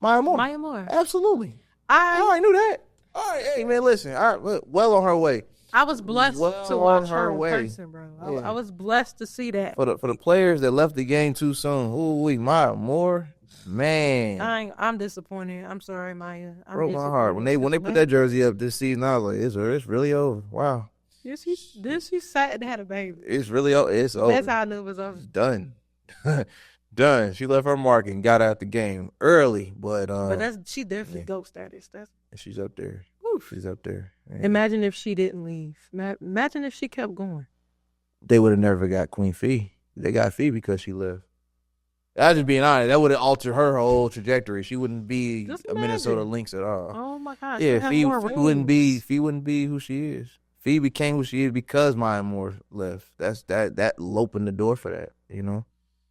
Maya Moore. Absolutely. I already knew that. All right, hey man, listen. All right, well on her way. I was blessed to watch her in person, bro. Yeah. I was blessed to see that. For the players that left the game too soon, Maya Moore, Man, I'm disappointed. I'm sorry, Maya. broke my heart when they put that jersey up this season. I was like, it's really over. Wow, This she sat and had a baby. it's really over. It's over. That's how I knew it was over. It's done. Done. She left her mark and got out the game early, but She definitely GOAT status. she's up there. Oof. She's up there. Man. Imagine if she didn't leave. Imagine if she kept going. They would have never got Queen Fee. They got Fee because she left. I'm just being honest. That would have altered her whole trajectory. She wouldn't be a Minnesota Lynx at all. Oh my gosh. Yeah, Fee wouldn't be who she is. Fee became who she is because Maya Moore left. That's that opened the door for that, you know.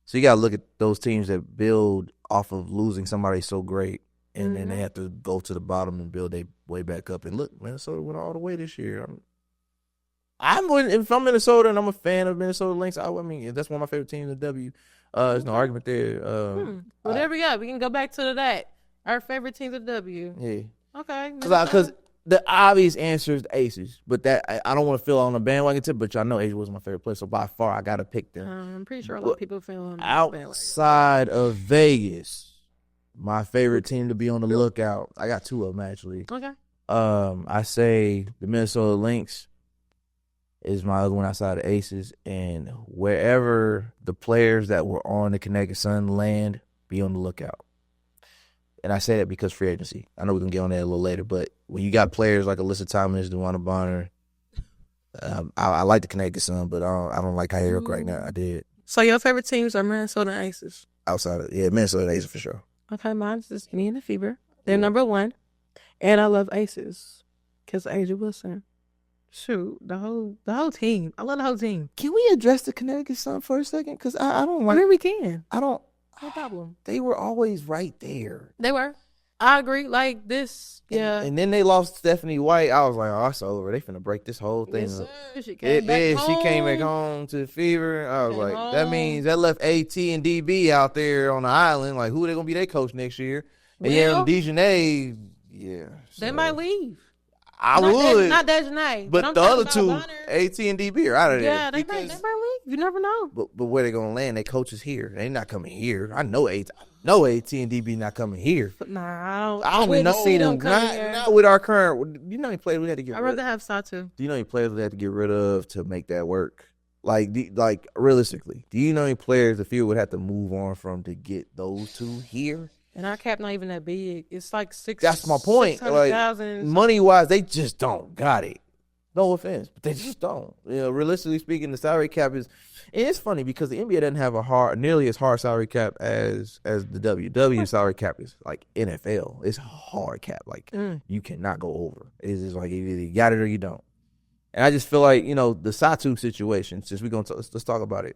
So you gotta look at those teams that build off of losing somebody so great, and then they have to go to the bottom and build their way back up. And look, Minnesota went all the way this year. If I'm Minnesota and I'm a fan of Minnesota Lynx, I mean that's one of my favorite teams in W. There's no argument there. Well, there we go. We can go back to that. Our favorite teams of W. Yeah. Okay. Because the obvious answer is the Aces, but that I don't want to feel on the bandwagon tip. But y'all know Asia was my favorite player, so by far I gotta pick them. I'm pretty sure a lot of people feel on the outside of Vegas. My favorite team to be on the lookout. I got two of them actually. Okay. I say the Minnesota Lynx is my other one outside of Aces, and wherever the players that were on the Connecticut Sun land, be on the lookout. And I say that because free agency. I know we're going to get on that a little later, but when you got players like Alyssa Thomas, DeWanna Bonner, I like the Connecticut Sun, but I don't like how they look right now. I did. So your favorite teams are Minnesota Aces? Outside of, Minnesota Aces for sure. Okay, mine's just me and the Fever. They're number one. And I love Aces because Asia Wilson. Shoot, the whole team. I love the whole team. Can we address the Connecticut Sun for a second? Because I don't like. Where we can. I don't. No problem. They were always right there. They were. I agree. Like this, yeah. And then they lost Stephanie White. I was like, oh, it's over. They finna break this whole thing up. She came back home. She came back home to the Fever. I was like, that means that left AT and DB out there on the island. Like, who are they gonna be their coach next year? And Dejanay, yeah. They might leave. I would. Not Dejanay. But the other two, AT and DB, are out of there. Yeah, they might leave. You never know. But where they gonna land? Their coaches here. They not coming here. I know AT and DB not coming here. Nah, I don't know. See them not with our current. You know how many players we had to get rid of? I'd rather have Satu. Do you know how many players we had to get rid of to make that work? Like realistically, do you know how many players the field would have to move on from to get those two here? And our cap not even that big. It's like $600,000. That's my point. Like, money wise, they just don't got it. No offense, but they just don't. You know, realistically speaking, the salary cap is. And it's funny because the NBA doesn't have nearly as hard salary cap as the W salary cap is like NFL. It's hard cap. Like you cannot go over. It's just like either you got it or you don't. And I just feel like the Satu situation. Since we're gonna let's talk about it.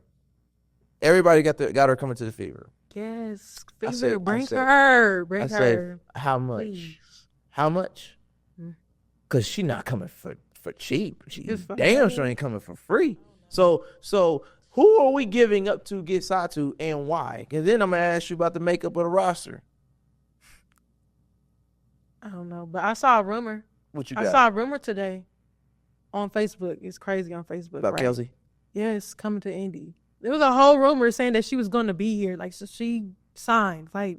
Everybody got her coming to the Fever. Yes, Fever, bring her. How much? Please. How much? Because she not coming for cheap. She damn sure ain't coming for free. So who are we giving up to get Satu and why? And then I'm gonna ask you about the makeup of the roster. I don't know, but I saw a rumor. What you got? I saw a rumor today on Facebook. It's crazy on Facebook. About right? Kelsey? Yeah, it's coming to Indy. There was a whole rumor saying that she was going to be here. Like, so she signed. Like,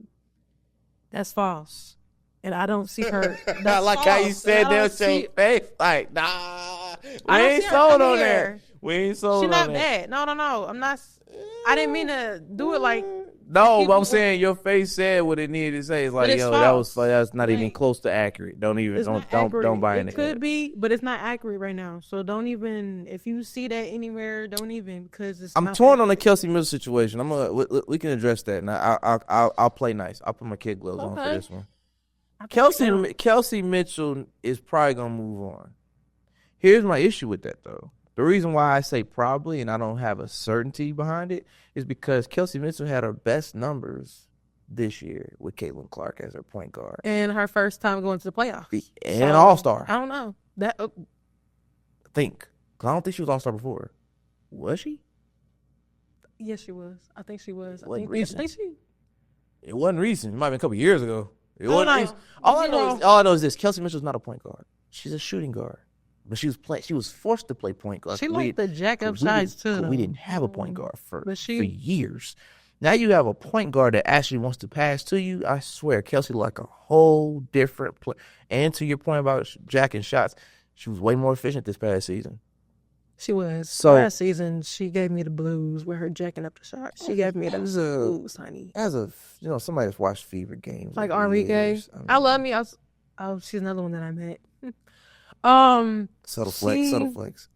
that's false. And I don't see her. Not like how you said that with your face. Like, nah. We ain't sold on that. We ain't sold on that. She's not bad. No. I'm not. I didn't mean to do it like. No, but I'm saying your face said what it needed to say. It's like, that's not even close to accurate. Don't buy into it. It could be, but it's not accurate right now. So don't even, if you see that anywhere, don't even, because it's. I'm torn on the Kelsey Mitchell situation. We can address that. And I'll play nice. I'll put my kid gloves on for this one. Kelsey Mitchell is probably gonna move on. Here's my issue with that though. The reason why I say probably and I don't have a certainty behind it is because Kelsey Mitchell had her best numbers this year with Caitlin Clark as her point guard. And her first time going to the playoffs. And an all-star. I don't know. I think. Because I don't think she was all-star before. Was she? Yes, she was. I think she was. It wasn't recent. It wasn't recent. It might have been a couple years ago. It wasn't recent. All I know is this. Kelsey Mitchell's not a point guard. She's a shooting guard. But she was forced to play point guard. She liked the jack-up shots, too. We didn't have a point guard for years. Now you have a point guard that actually wants to pass to you. I swear, Kelsey like a whole different play. And to your point about jacking shots, she was way more efficient this past season. She was. So last season, she gave me the blues with her jacking up the shot. She gave me the blues, honey. As a somebody that's watched Fever games, like Enrique. I love me. She's another one that I met. Subtle flex.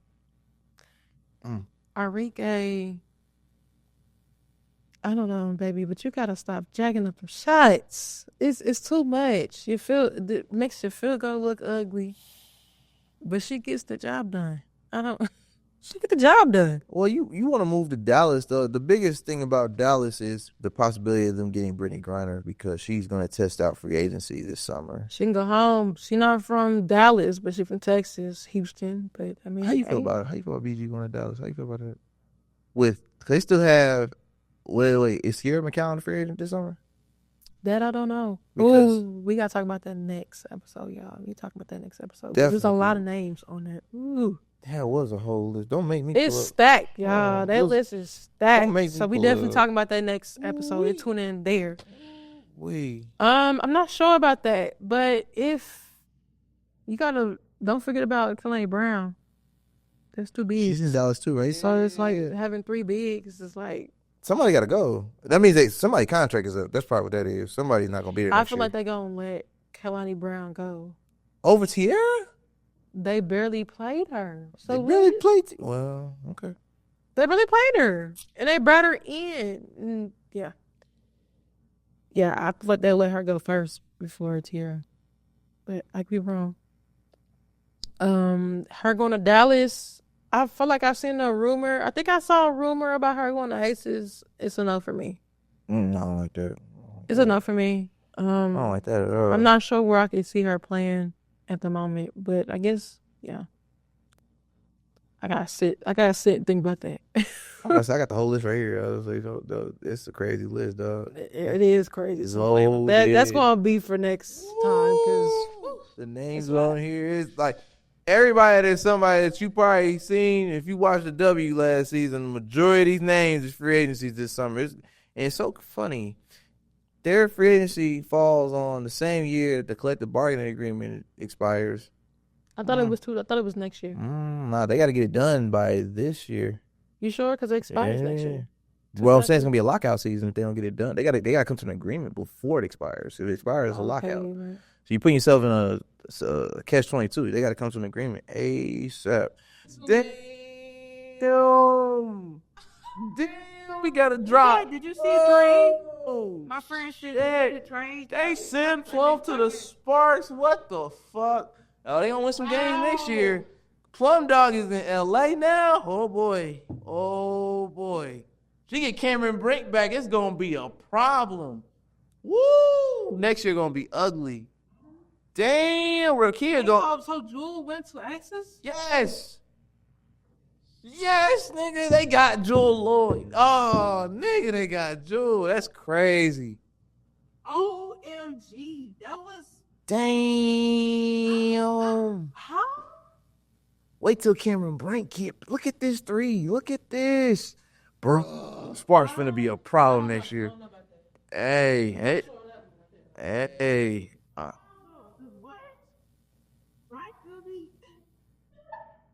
Enrique. I don't know, baby, but you gotta stop jacking up the shots. It's too much. It makes your field goal look ugly, but she gets the job done. She get the job done. Well, you want to move to Dallas, though. The biggest thing about Dallas is the possibility of them getting Brittany Griner because she's going to test out free agency this summer. She can go home. She's not from Dallas, but she's from Texas, Houston. But I mean, how you feel about it? How you feel about BG going to Dallas? How you feel about that? Cause they still have. Wait. Is Sierra McCollum free agent this summer? That I don't know. Ooh, we gotta talk about that next episode, y'all. We talk about that next episode. There's a lot of names on that. Ooh. That was a whole list. Don't make me. It's stacked, y'all. That list is stacked. So we definitely talking about that next episode. And tune in there. I'm not sure about that, but if you don't forget about Kalani Brown. There's 2 bigs. She's in Dallas too, right? So it's like having 3 bigs. It's like somebody got to go. That means somebody's contract is up. That's probably what that is. Somebody's not gonna be there. I feel like they're gonna let Kalani Brown go over Tierra. They barely played her. So they barely played. Well, okay. They barely played her, and they brought her in. And yeah, I feel like they let her go first before Tierra, but I could be wrong. Her going to Dallas. I feel like I've seen a rumor. I think I saw a rumor about her going to Aces. It's enough for me. No, I don't like that. It's enough for me. I don't like that at all. I'm not sure where I could see her playing at the moment, but I guess, yeah. I gotta sit and think about that. I got the whole list right here. It's a crazy list, dog. It is crazy. That's gonna be for next time because the names on here is like everybody. There's somebody that you probably seen if you watched the W last season. The majority of these names is free agencies this summer. And it's so funny. Their free agency falls on the same year that the collective bargaining agreement expires. I thought it was next year. Nah, they got to get it done by this year. You sure? Because it expires next year. Well, I'm saying it's gonna be a lockout season if they don't get it done. They got to come to an agreement before it expires. If it expires, it's a lockout. Right. So you're putting yourself in a catch-22. They got to come to an agreement ASAP. Damn, we got to drop. Yeah, did you see Train? My friend shit. Train. They sent Plum to the Sparks. What the fuck? Oh, they gonna win some games next year. Plum Dog is in LA now. Oh boy. She get Cameron Brink back, it's gonna be a problem. Woo! Next year gonna be ugly. Damn, Rakia don't. So Jewel went to Axis? Yes, nigga, they got Jewel Lloyd. Oh, nigga, they got Jewel. That's crazy. OMG, that was. Damn. How? Wait till Cameron Brink look at this 3. Look at this. Bro, Sparks finna be a problem next year. Hey.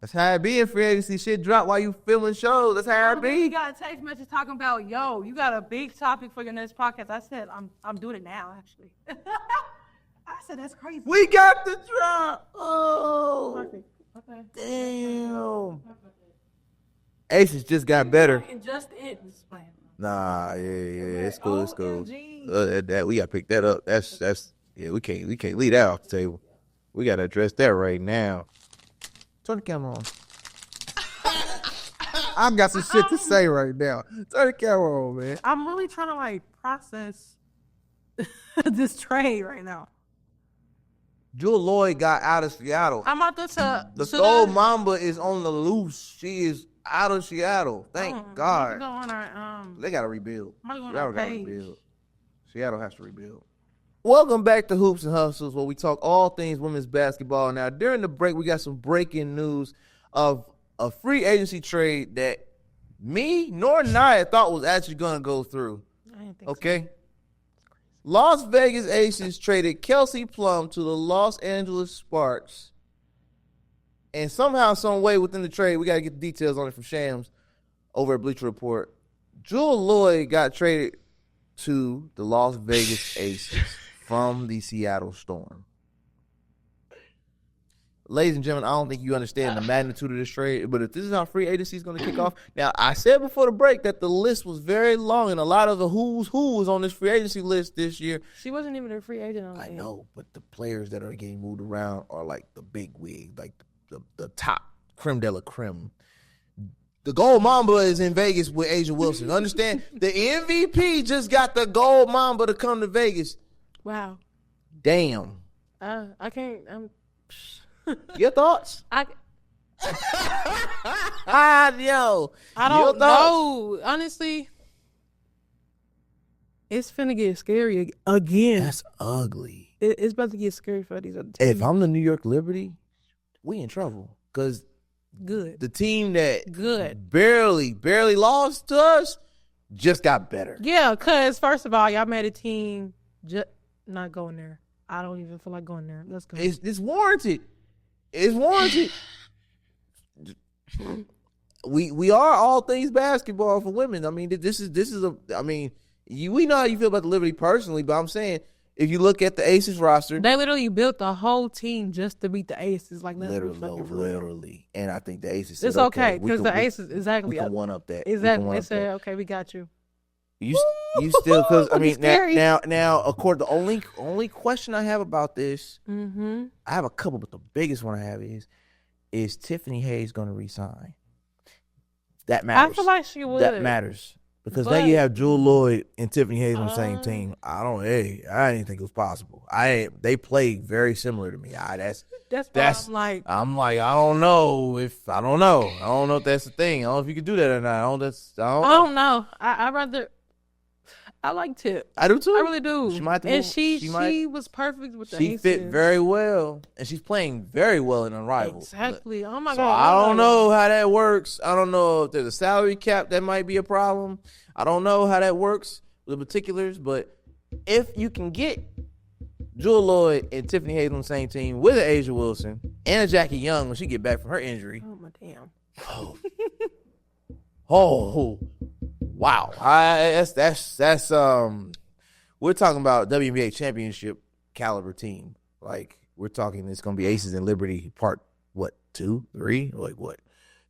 That's how it be in free agency. Shit drop while you filming shows. That's how it be. You got a text message talking about, yo, you got a big topic for your next podcast. I said, I'm doing it now, actually. I said, that's crazy. We got the drop. Oh. Perfect. Okay. Damn. Aces just got better. And just it was playing. Nah, yeah. It's cool. That we gotta pick that up. That's we can't leave that off the table. We gotta address that right now. Turn the camera on. I've got some shit to say right now. Turn the camera on, man. I'm really trying to process this trade right now. Jewel Lloyd got out of Seattle. I'm about to the Soul Mamba is on the loose. She is out of Seattle. Thank God. They got to rebuild. Seattle got to rebuild. Seattle has to rebuild. Welcome back to Hoops and Hustles, where we talk all things women's basketball. Now, during the break, we got some breaking news of a free agency trade that me nor Nia thought was actually going to go through. didn't think so. Okay. Las Vegas Aces traded Kelsey Plum to the Los Angeles Sparks. And somehow, some way within the trade, we got to get the details on it from Shams over at Bleacher Report. Jewel Lloyd got traded to the Las Vegas Aces from the Seattle Storm. Ladies and gentlemen, I don't think you understand the magnitude of this trade, but if this is how free agency is going to kick off. Now, I said before the break that the list was very long, and a lot of the who's who was on this free agency list this year. She wasn't even a free agent. I know, but the players that are getting moved around are like the big wig, like the top creme de la creme. The Gold Mamba is in Vegas with Asia Wilson. Understand? The MVP just got the Gold Mamba to come to Vegas. Wow. Damn. I can't. Your thoughts? Yo. I don't know. Honestly, it's finna get scary again. That's ugly. It's about to get scary for these other teams. If I'm the New York Liberty, we in trouble. Because the team that barely lost to us just got better. Yeah, because first of all, y'all made a team just not going there. I don't even feel like going there. Let's go. It's warranted. It's warranted. We are all things basketball for women. I mean, this is a. I mean, we know how you feel about the Liberty personally, but I'm saying if you look at the Aces roster, they literally built the whole team just to beat the Aces. Like literally. And I think the Aces. It's okay because the Aces exactly. We can one up that. Exactly. They said, okay, we got you. You still, because I mean now according the only question I have about this, I have a couple, but the biggest one I have is Tiffany Hayes going to resign? That matters. I feel like she would. That matters because now you have Jewel Lloyd and Tiffany Hayes on the same team. I didn't think it was possible. They play very similar to me. That's why I'm like I don't know if that's the thing. I don't know if you could do that or not. I don't know. I like Tip. I do too. I really do. She was perfect with the She Aces. fit very well, and she's playing very well in Unrivaled. Exactly. Oh my so God. I don't know how that works. I don't know if there's a salary cap that might be a problem. I don't know how that works with the particulars, but if you can get Jewel Lloyd and Tiffany Hayes on the same team with an Asia Wilson and a Jackie Young when she get back from her injury. Oh my damn. Oh. Wow, that's we're talking about WNBA championship caliber team. Like we're talking, it's gonna be Aces and Liberty part 2, 3, like what?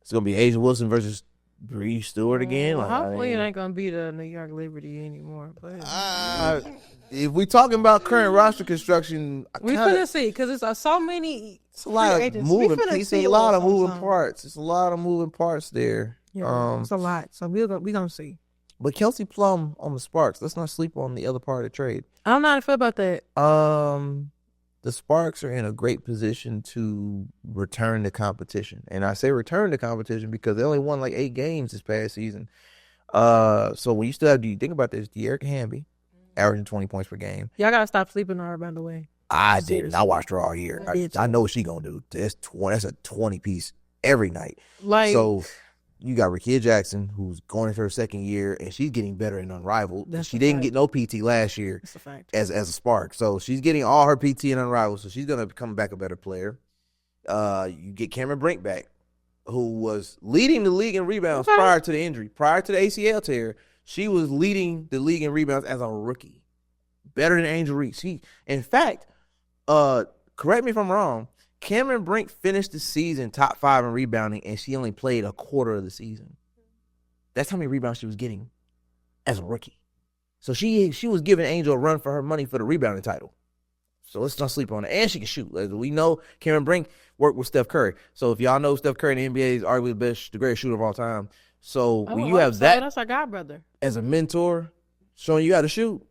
It's gonna be Asia Wilson versus Bree Stewart again. Hopefully it ain't gonna be the New York Liberty anymore. But if we talking about current roster construction, we finna see because it's so many. It's a lot of moving pieces, a lot of moving parts. It's a lot of moving parts there. Yeah, it's a lot. So we gonna see. But Kelsey Plum on the Sparks. Let's not sleep on the other part of the trade. I don't know how to feel about that. The Sparks are in a great position to return to competition, and I say return to competition because they only won like 8 games this past season. So when you still have, do you think about this? De'Erica Hamby averaging 20 points per game. Y'all gotta stop sleeping on her, by the way. I didn't. I watched her all year. I know what she gonna do. That's a 20 piece every night. So. You got Rakia Jackson, who's going into her second year, and she's getting better in Unrivaled. She didn't get no PT last year as a Spark. So she's getting all her PT in Unrivaled, so she's going to come back a better player. You get Cameron Brink back, who was leading the league in rebounds prior to the injury. Prior to the ACL tear, she was leading the league in rebounds as a rookie. Better than Angel Reese. In fact, correct me if I'm wrong, Cameron Brink finished the season top 5 in rebounding, and she only played a quarter of the season. That's how many rebounds she was getting as a rookie. So she was giving Angel a run for her money for the rebounding title. So let's not sleep on it. And she can shoot. As we know, Cameron Brink worked with Steph Curry. So if y'all know Steph Curry in the NBA is arguably the greatest shooter of all time. So when you have that's our godbrother as a mentor, showing you how to shoot.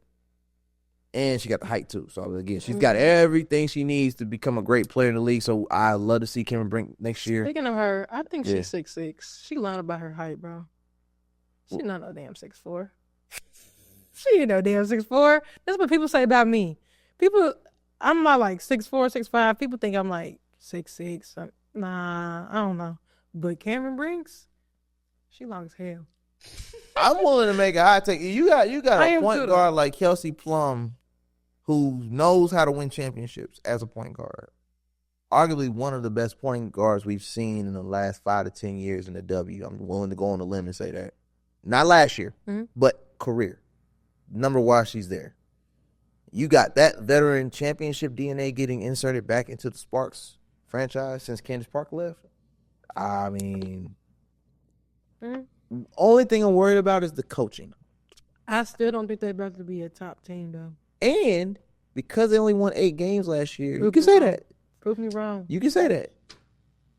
And she got the height, too. So, again, she's got everything she needs to become a great player in the league. So, I love to see Cameron Brink next year. Speaking of her, I think she's 6'6". She lied about her height, bro. She's not no damn 6'4". She ain't no damn 6'4". That's what people say about me. I'm not like 6'4", 6'5". People think I'm like 6'6". Nah, I don't know. But Cameron Brinks, she long as hell. I'm willing to make a hot take. You got I a am point too. guard like Kelsey Plum, who knows how to win championships as a point guard. Arguably one of the best point guards we've seen in the last 5 to 10 years in the W. I'm willing to go on the limb and say that. Not last year, but career. Number why she's there. You got that veteran championship DNA getting inserted back into the Sparks franchise since Candace Parker left. I mean, only thing I'm worried about is the coaching. I still don't think they're about to be a top team, though. And because they only won 8 games last year, you Prove can me say wrong. that. Prove me wrong. You can say that.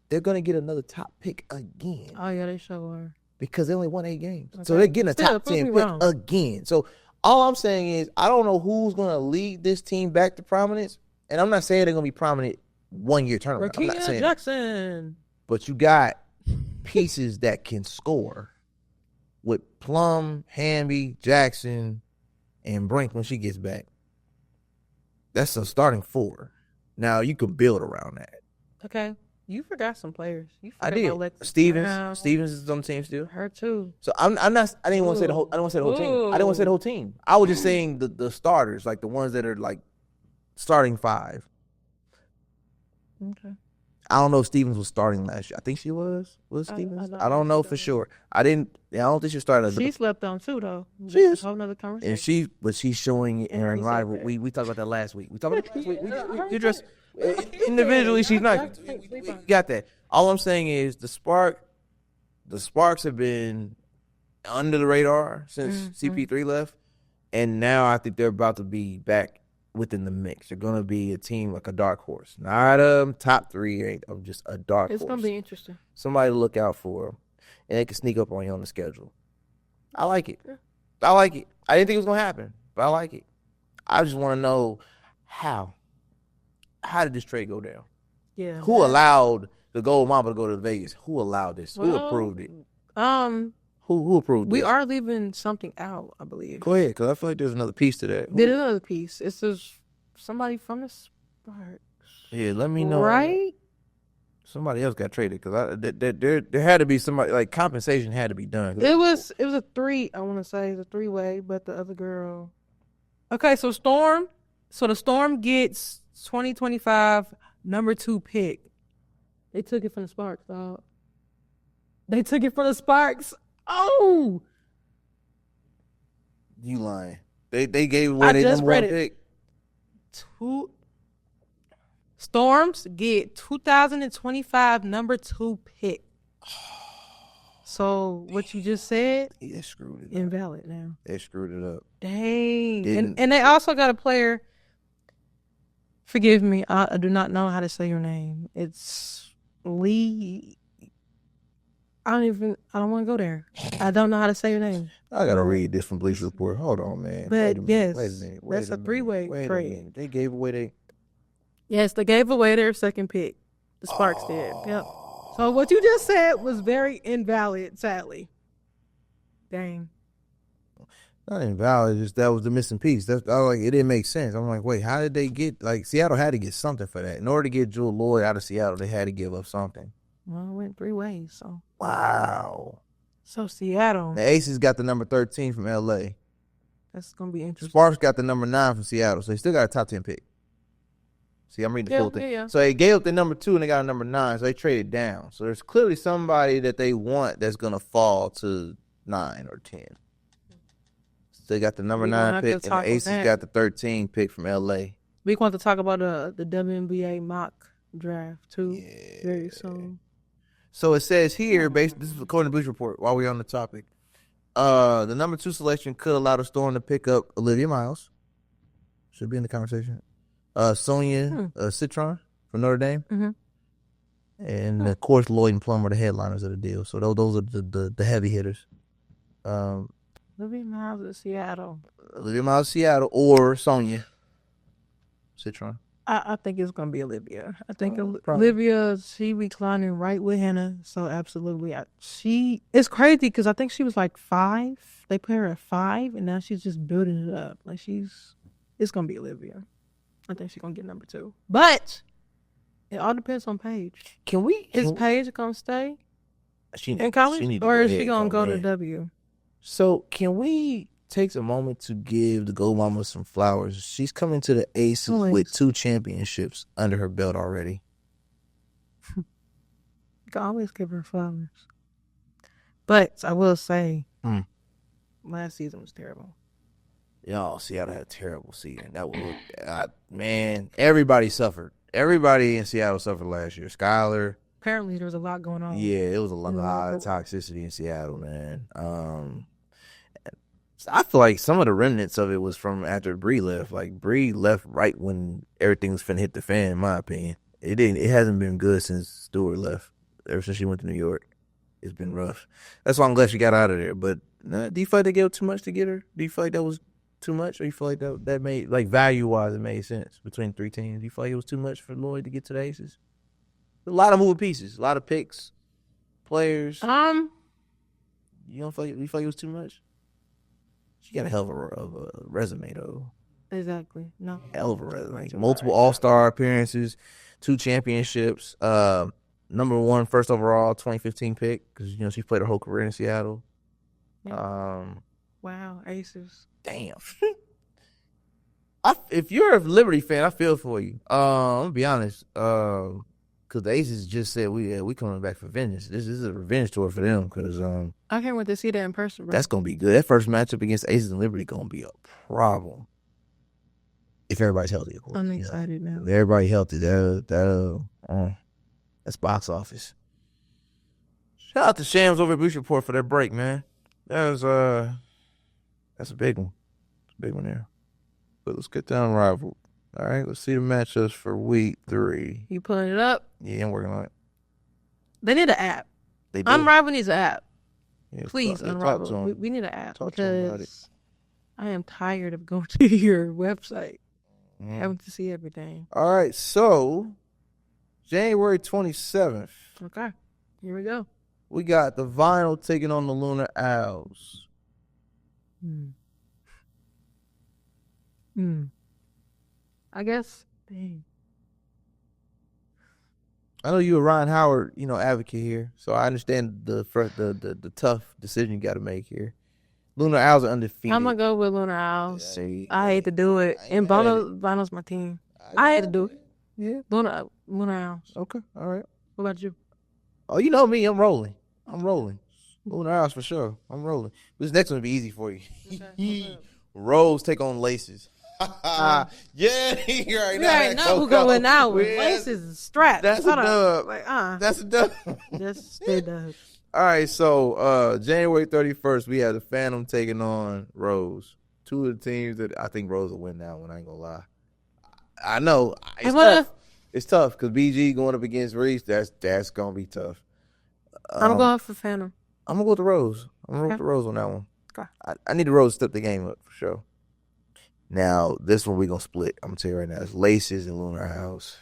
They're going to get another top pick again. Oh, yeah, they sure are. Because they only won 8 games. Okay. So they're getting a Still, top prove 10 me pick wrong. again. So all I'm saying is I don't know who's going to lead this team back to prominence. And I'm not saying they're going to be prominent 1 year turnaround. I'm not Rakia saying Jackson. But you got pieces that can score with Plum, Hamby, Jackson, and Brink when she gets back. That's a starting 4. Now you can build around that. Okay. You forgot some players. You I forgot did. Alexis Stevens. Brown. Stevens is on the team still. Her too. So I'm not. I didn't want to say the whole. I don't want to say the whole team. I didn't want to say the whole team. I was just saying the starters, like the ones that are like starting 5. Okay. I don't know if Stevens was starting last year. I think she was. Was Stevens? I don't know for sure. I don't think she started. She slept on too, though. She is. A whole nother conversation. And she's showing in her rival. We talked about that last week. We talked about that last week. We just individually, she's not. We got that. All I'm saying is the Sparks have been under the radar since CP3 left, and now I think they're about to be back within the mix. They're going to be a team like a dark horse, not top 3 of just a dark horse. It's going to be interesting. Somebody to look out for, and they can sneak up on you on the schedule. I like it. I like it. I didn't think it was going to happen, but I like it. I just want to know how did this trade go down? Yeah. Who allowed the Gold Mamba to go to Vegas? Who allowed this? Who approved it? Who approved it? We are leaving something out, I believe. Go ahead, because I feel like there's another piece to that. There's another piece. It's just somebody from the Sparks. Yeah, let me know. Right? Somebody else got traded because there had to be somebody, like compensation had to be done. It was a 3. I want to say it's a 3-way, but the other girl. Okay, so Storm. So the Storm gets 2025 number 2 pick. They took it from the Sparks, dog. They took it from the Sparks. Oh, You lying? They gave away their number 1 pick. Storms get 2025 number 2 pick. So what you just said, They screwed it up. invalid now. They screwed it up. Dang. And they also got a player. Forgive me, I do not know how to say your name. It's Lee. I don't want to go there. I don't know how to say your name. I gotta read this from Bleacher Report. Hold on, man. But yes, wait a minute. that's a 3-way trade. They gave away Yes, they gave away their 2nd pick. The Sparks did. Yep. So what you just said was very invalid, sadly. Dang. not invalid. Just that was the missing piece. It didn't make sense. I'm like, wait, how did they get? Like Seattle had to get something for that. In order to get Jewel Lloyd out of Seattle, they had to give up something. Well, it went 3 ways. So Wow. So Seattle. The Aces got the number 13 from LA. That's gonna be interesting. Sparks got the number 9 from Seattle, so they still got a top 10 pick. See, I'm reading the full thing. Yeah. So they gave up the number 2 and they got a number 9, so they traded down. So there's clearly somebody that they want that's gonna fall to 9 or 10. So they got the number 9 pick, and the Aces got the 13 pick from LA. We want to talk about the WNBA mock draft too Yeah. very soon. So it says here, this is according to Bleacher Report, while we're on the topic, the number 2 selection could allow the Storm to pick up Olivia Miles. Should be in the conversation. Sonia Citron from Notre Dame. Mm-hmm. And, of course, Lloyd and Plum are the headliners of the deal. So those are the heavy hitters. Olivia Miles of Seattle. Olivia Miles of Seattle or Sonia Citron. I think it's going to be Olivia. I think probably. Olivia, she reclining right with Hannah. So absolutely. It's crazy because I think she was like 5. They put her at 5 and now she's just building it up. Like it's going to be Olivia. I think she's going to get number 2. But it all depends on Paige. Is Paige going to stay in college or is she going to go to W? So can we take a moment to give the Gold Mama some flowers? She's coming to the Aces with 2 championships under her belt already. You can always give her flowers. But I will say, last season was terrible. Y'all, Seattle had a terrible season. That was, man, everybody suffered. Everybody in Seattle suffered last year. Skylar. Apparently, there was a lot going on. Yeah, it was a lot of toxicity in Seattle, man. I feel like some of the remnants of it was from after Bree left. Like, Bree left right when everything was finna hit the fan, in my opinion. It hasn't been good since Stewart left. Ever since she went to New York, it's been rough. That's why I'm glad she got out of there. But do you feel like they gave too much to get her? Do you feel like that was too much, or you feel like that made, like, value-wise, it made sense between 3 teams? Do you feel like it was too much for Lloyd to get to the Aces? A lot of moving pieces, a lot of picks, players. You don't feel like it was too much? She got a hell of a resume, though. Exactly. No. Hell of a resume. Multiple All-Star appearances, 2 championships. Number 1 first overall 2015 pick, because she played her whole career in Seattle. Yeah. Wow, Aces. Damn. If you're a Liberty fan, I feel for you. I'm gonna be honest. Because the Aces just said we coming back for vengeance. This is a revenge tour for them. Because I can't wait to see that in person, bro. That's gonna be good. That first matchup against Aces and Liberty gonna be a problem. If everybody's healthy, of course. I'm excited now. If everybody healthy, that's box office. Shout out to Shams over at Boost Report for that break, man. That's a big one. It's a big one there. But let's get down Unrivaled. All right, let's see the matchups for week 3. You pulling it up? Yeah, I'm working on it. They need an app. They do. Unrivaled needs an app. Yeah, Please, Unrivaled. We need an app. Talk to them about it. I am tired of going to your website, having to see everything. All right, so January 27th. Okay, here we go. We got the Vinyl taking on the Lunar Owls. I guess. Dang. I know you're a Ryan Howard, advocate here, so I understand the tough decision you got to make here. Lunar Owls are undefeated. I'm gonna go with Lunar Owls. I hate to do it, and Vinyl's my team. I hate to do it. Yeah, Lunar Owls. Okay, all right. What about you? Oh, you know me. I'm rolling. Lunar Owls for sure. I'm rolling. This next one will be easy for you. Okay. Rose take on Laces. Yeah, you already know who going out with Laces and straps. That's a dub. That's a dub. That's a dub. All right, so January 31st, we have the Phantom taking on Rose. 2 of the teams that I think Rose will win that one. I ain't gonna lie. I know it's tough. It's tough because BG going up against Reese. That's gonna be tough. I'm going for Phantom. I'm gonna go with the Rose. I'm gonna go with the Rose on that one. Okay. I need the Rose to step the game up for sure. Now this one we gonna split. I'm gonna tell you right now. It's Laces and Lunar House.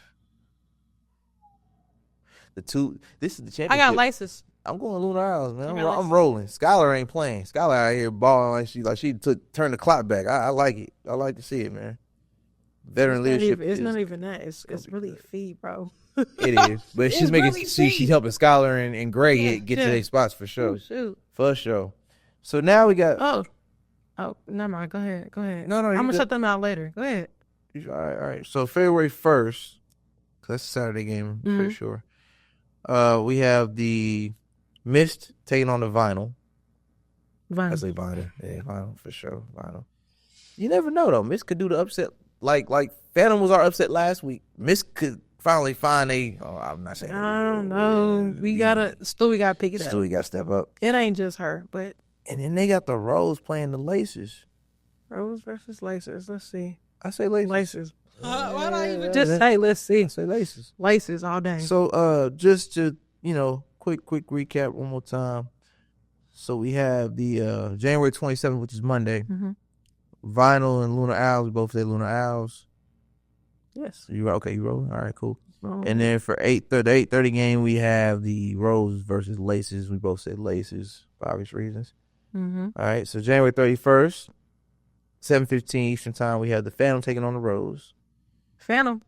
This is the championship. I got Laces. I'm going Lunar House, man. I'm rolling. Skylar ain't playing. Skylar out here balling like she turned the clock back. I like it. I like to see it, man. Veteran leadership. It's not even that. It's really feed, bro. It is, but she's making. She's helping Skylar and Gray get to their spots for sure. Shoot. For sure. So now we got. Oh, never mind. Go ahead. No. I'm gonna shut them out later. Go ahead. All right. So February 1st, that's a Saturday game for sure. We have the Mist taking on the Vinyl. I say Vinyl. Yeah, Vinyl for sure. Vinyl. You never know though. Mist could do the upset. Like Phantom was our upset last week. Mist could finally find I'm not saying. I don't know. We gotta pick it up. Still, we gotta step up. It ain't just her, but. And then they got the Rose playing the Laces. Rose versus Laces. Let's see. I say Laces. Laces. Why not even just say let's see? I say Laces. Laces all day. So just to quick recap one more time. So we have the January 27th, which is Monday. Vinyl and Lunar Owls. We both say Lunar Owls. Yes. You rolling? All right, cool. And then for the 8:30 game, we have the Rose versus Laces. We both said Laces for obvious reasons. All right, so January 31st, 7:15 Eastern time, we have the Phantom taking on the Rose. Phantom.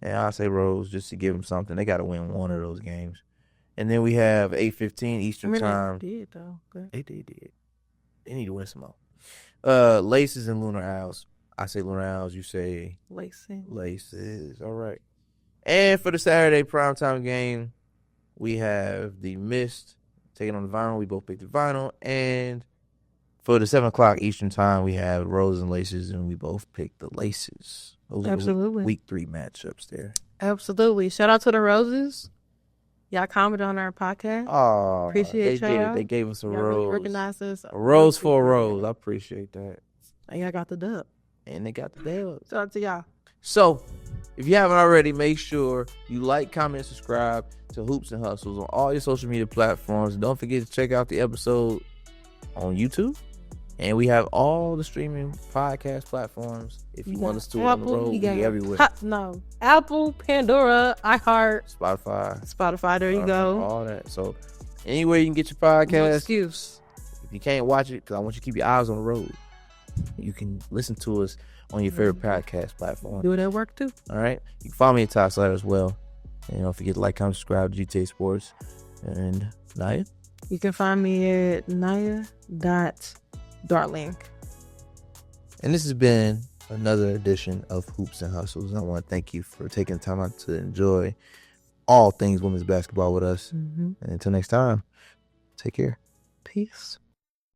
Yeah, I say Rose just to give them something. They got to win one of those games. And then we have 8:15 Eastern time. They did though. They did. They need to win some more. Laces and Lunar Owls. I say Lunar Owls. You say Laces. All right. And for the Saturday primetime game, we have the Mist taking on the Vinyl. We both picked the Vinyl. And for the 7 o'clock Eastern time, we have Roses and Laces, and we both picked the Laces. Those Absolutely. are week 3 matchups there. Absolutely. Shout out to the Roses. Y'all commented on our podcast. Oh, Appreciate y'all. They gave us a Y'all rose. really recognized us. A rose for a rose. I appreciate that. And y'all got the dub. And they got the dub. Shout out to y'all. So, if you haven't already, make sure you like, comment, subscribe to Hoops and Hustles on all your social media platforms. Don't forget to check out the episode on YouTube. And we have all the streaming podcast platforms. If you want us to on the road, we everywhere. Apple, Pandora, iHeart, Spotify. There you go. All that. So anywhere you can get your podcast. No excuse. If you can't watch it, because I want you to keep your eyes on the road, you can listen to us on your favorite podcast platform. Do it at work too. All right. You can follow me at Ty Slatter as well. And don't forget to like, comment, subscribe to GTA Sports. And Nia? You can find me at Nia.Darling. And this has been another edition of Hoops and Hustles. And I want to thank you for taking time out to enjoy all things women's basketball with us. And until next time, take care. Peace.